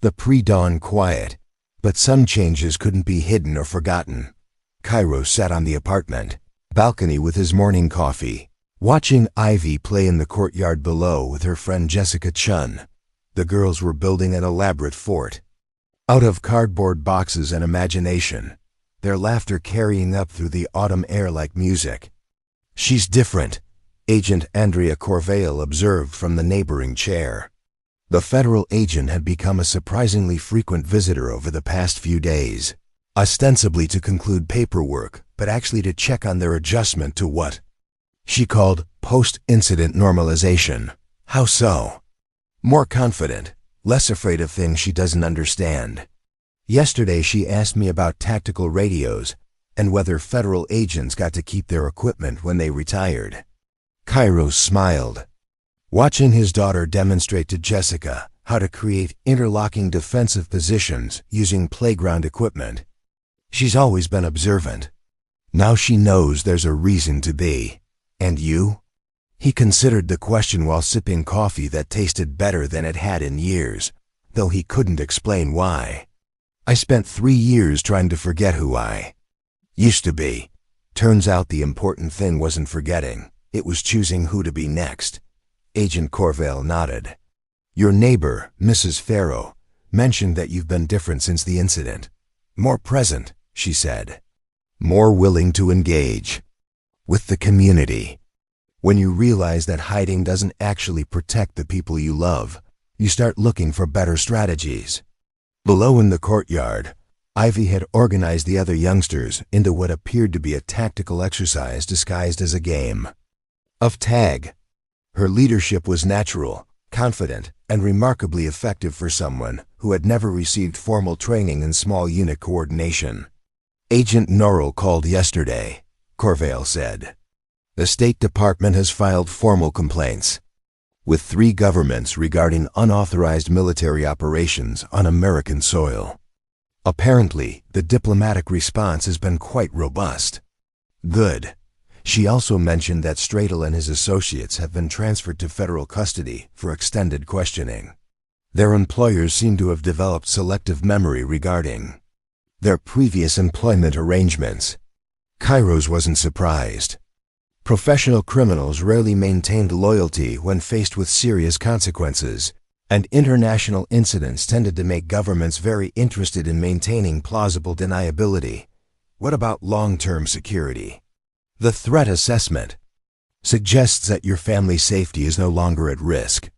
The pre-dawn quiet, but some changes couldn't be hidden or forgotten. Cairo sat on the apartment balcony with his morning coffee, watching Ivy play in the courtyard below with her friend Jessica Chun. The girls were building an elaborate fort out of cardboard boxes and imagination, their laughter carrying up through the autumn air like music. "She's different," Agent Andrea Corvale observed from the neighboring chair. The federal agent had become a surprisingly frequent visitor over the past few days, ostensibly to conclude paperwork, but actually to check on their adjustment to what she called post-incident normalization. How so? More confident, less afraid of things she doesn't understand. Yesterday she asked me about tactical radios and whether federal agents got to keep their equipment when they retired. Cairo smiled, watching his daughter demonstrate to Jessica how to create interlocking defensive positions using playground equipment. She's always been observant. Now she knows there's a reason to be. And you? He considered the question while sipping coffee that tasted better than it had in years, though he couldn't explain why. "I spent 3 years trying to forget who I used to be. Turns out the important thing wasn't forgetting, it was choosing who to be next." Agent Corvale nodded. "Your neighbor, Mrs. Farrow, mentioned that you've been different since the incident. More present," she said. "More willing to engage with the community. When you realize that hiding doesn't actually protect the people you love, you start looking for better strategies." Below in the courtyard, Ivy had organized the other youngsters into what appeared to be a tactical exercise disguised as a game of tag. Her leadership was natural, confident, and remarkably effective for someone who had never received formal training in small unit coordination. "Agent Norrell called yesterday," Corvale said. "The State Department has filed formal complaints with 3 governments regarding unauthorized military operations on American soil. Apparently, the diplomatic response has been quite robust." "Good." She also mentioned that Stradle and his associates have been transferred to federal custody for extended questioning. Their employers seem to have developed selective memory regarding their previous employment arrangements. Cairo's wasn't surprised. Professional criminals rarely maintained loyalty when faced with serious consequences, and international incidents tended to make governments very interested in maintaining plausible deniability. What about long-term security? The threat assessment suggests that your family's safety is no longer at risk.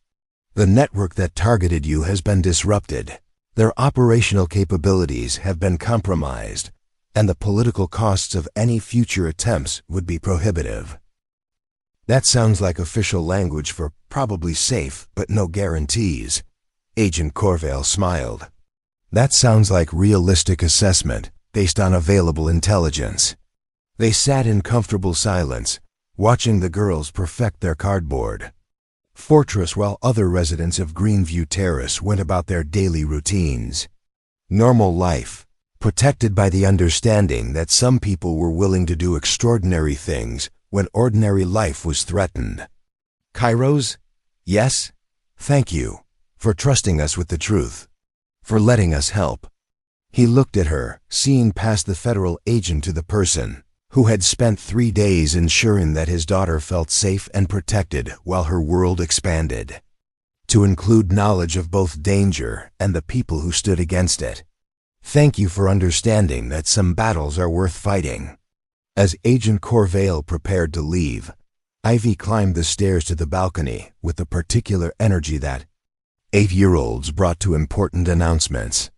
The network that targeted you has been disrupted. Their operational capabilities have been compromised, and the political costs of any future attempts would be prohibitive. That sounds like official language for probably safe, but no guarantees. Agent Corvale smiled. That sounds like realistic assessment based on available intelligence. They sat in comfortable silence, watching the girls perfect their cardboard fortress while other residents of Greenview Terrace went about their daily routines. Normal life, protected by the understanding that some people were willing to do extraordinary things when ordinary life was threatened. "Cairo's? Yes? Thank you for trusting us with the truth, for letting us help." He looked at her, seeing past the federal agent to the person who had spent 3 days ensuring that his daughter felt safe and protected while her world expanded, to include knowledge of both danger and the people who stood against it. "Thank you for understanding that some battles are worth fighting." As Agent Corvale prepared to leave, Ivy climbed the stairs to the balcony with the particular energy that 8-year-olds brought to important announcements.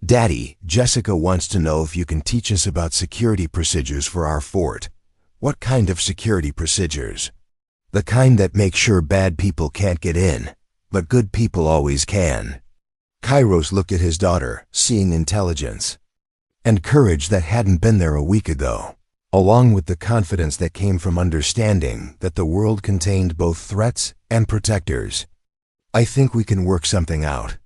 "Daddy, Jessica wants to know if you can teach us about security procedures for our fort." "What kind of security procedures?" "The kind that make sure bad people can't get in, but good people always can." Kairos looked at his daughter, seeing intelligence and courage that hadn't been there a week ago, along with the confidence that came from understanding that the world contained both threats and protectors. "I think we can work something out."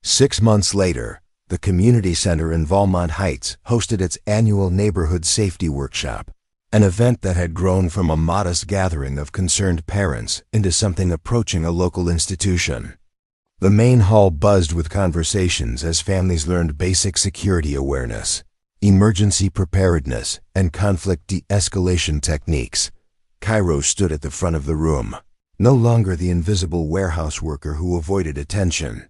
6 months later, the community center in Valmont Heights hosted its annual neighborhood safety workshop, an event that had grown from a modest gathering of concerned parents into something approaching a local institution. The main hall buzzed with conversations as families learned basic security awareness, emergency preparedness, and conflict de-escalation techniques. Cairo stood at the front of the room, no longer the invisible warehouse worker who avoided attention,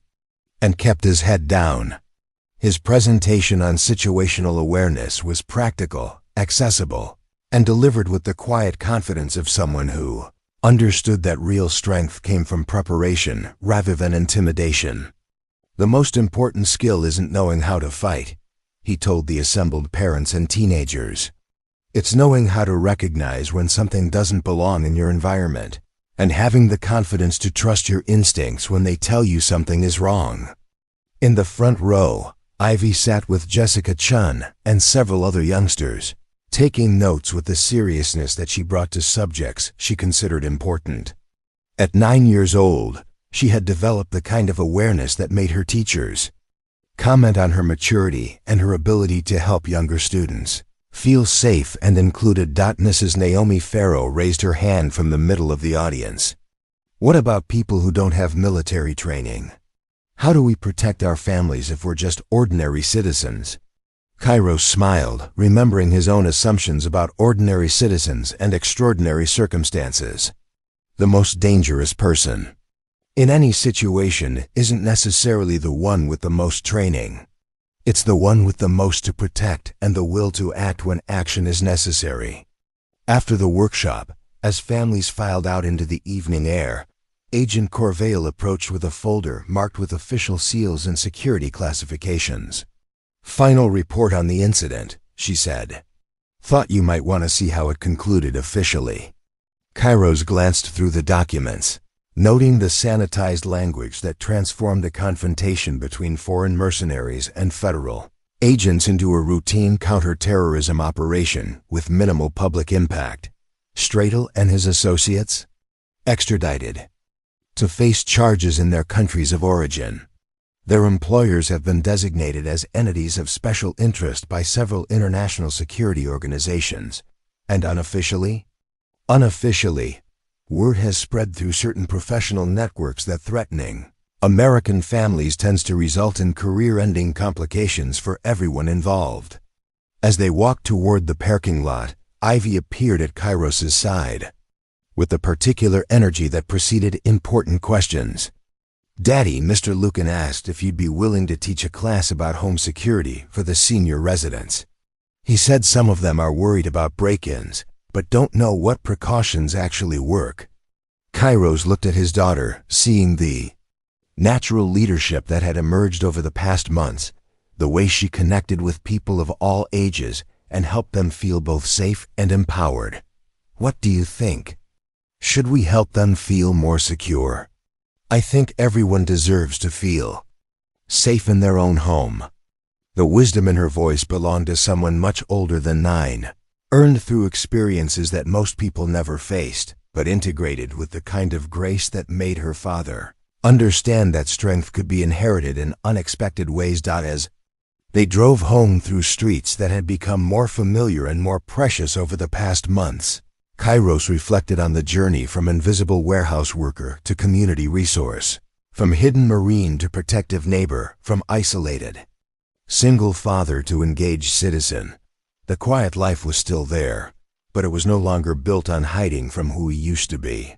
and kept his head down. His presentation on situational awareness was practical, accessible, and delivered with the quiet confidence of someone who understood that real strength came from preparation rather than intimidation. The most important skill isn't knowing how to fight, he told the assembled parents and teenagers. It's knowing how to recognize when something doesn't belong in your environment, and having the confidence to trust your instincts when they tell you something is wrong. In the front row, Ivy sat with Jessica Chun and several other youngsters, taking notes with the seriousness that she brought to subjects she considered important. At 9 years old, she had developed the kind of awareness that made her teachers comment on her maturity and her ability to help younger students feel safe and included. Mrs. Naomi Farrow raised her hand from the middle of the audience. What about people who don't have military training? How do we protect our families if we're just ordinary citizens? Cairo smiled, remembering his own assumptions about ordinary citizens and extraordinary circumstances. The most dangerous person in any situation isn't necessarily the one with the most training. It's the one with the most to protect and the will to act when action is necessary. After the workshop, as families filed out into the evening air, Agent Corvale approached with a folder marked with official seals and security classifications. "Final report on the incident," she said. "Thought you might want to see how it concluded officially." Kairos glanced through the documents, noting the sanitized language that transformed the confrontation between foreign mercenaries and federal agents into a routine counter-terrorism operation with minimal public impact. Stratel and his associates extradited to face charges in their countries of origin. Their employers have been designated as entities of special interest by several international security organizations, and unofficially, word has spread through certain professional networks that threatening American families tends to result in career-ending complications for everyone involved. As they walked toward the parking lot, Ivy appeared at Kairos's side, with the particular energy that preceded important questions. "Daddy," Mr. Lucan asked if you'd be willing to teach a class about home security for the senior residents. He said some of them are worried about break-ins, but don't know what precautions actually work. Kairos looked at his daughter, seeing the natural leadership that had emerged over the past months, the way she connected with people of all ages and helped them feel both safe and empowered. "What do you think? Should we help them feel more secure? I think everyone deserves to feel safe in their own home." The wisdom in her voice belonged to someone much older than 9, earned through experiences that most people never faced, but integrated with the kind of grace that made her father understand that strength could be inherited in unexpected ways. As they drove home through streets that had become more familiar and more precious over the past months, Kairos reflected on the journey from invisible warehouse worker to community resource, from hidden marine to protective neighbor, from isolated single father to engaged citizen. The quiet life was still there, but it was no longer built on hiding from who he used to be.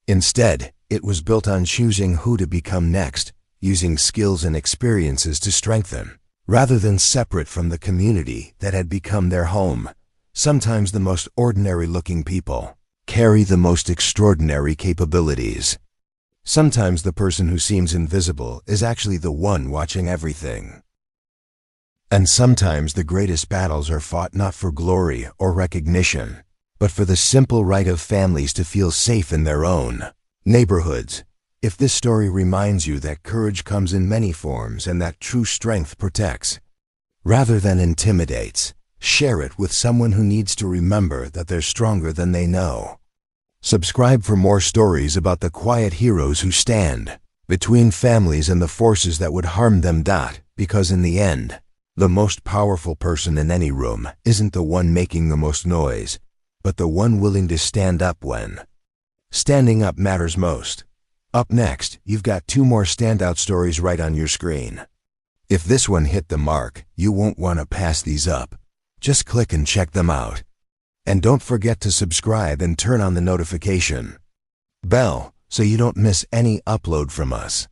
Instead, it was built on choosing who to become next, using skills and experiences to strengthen, rather than separate from the community that had become their home. Sometimes the most ordinary-looking people carry the most extraordinary capabilities. Sometimes the person who seems invisible is actually the one watching everything. And sometimes the greatest battles are fought not for glory or recognition, but for the simple right of families to feel safe in their own neighborhoods. If this story reminds you that courage comes in many forms and that true strength protects rather than intimidates, share it with someone who needs to remember that they're stronger than they know. Subscribe for more stories about the quiet heroes who stand between families and the forces that would harm them. Because in the end, the most powerful person in any room isn't the one making the most noise, but the one willing to stand up when standing up matters most. Up next, you've got 2 more standout stories right on your screen. If this one hit the mark, you won't want to pass these up. Just click and check them out. And don't forget to subscribe and turn on the notification bell so you don't miss any upload from us.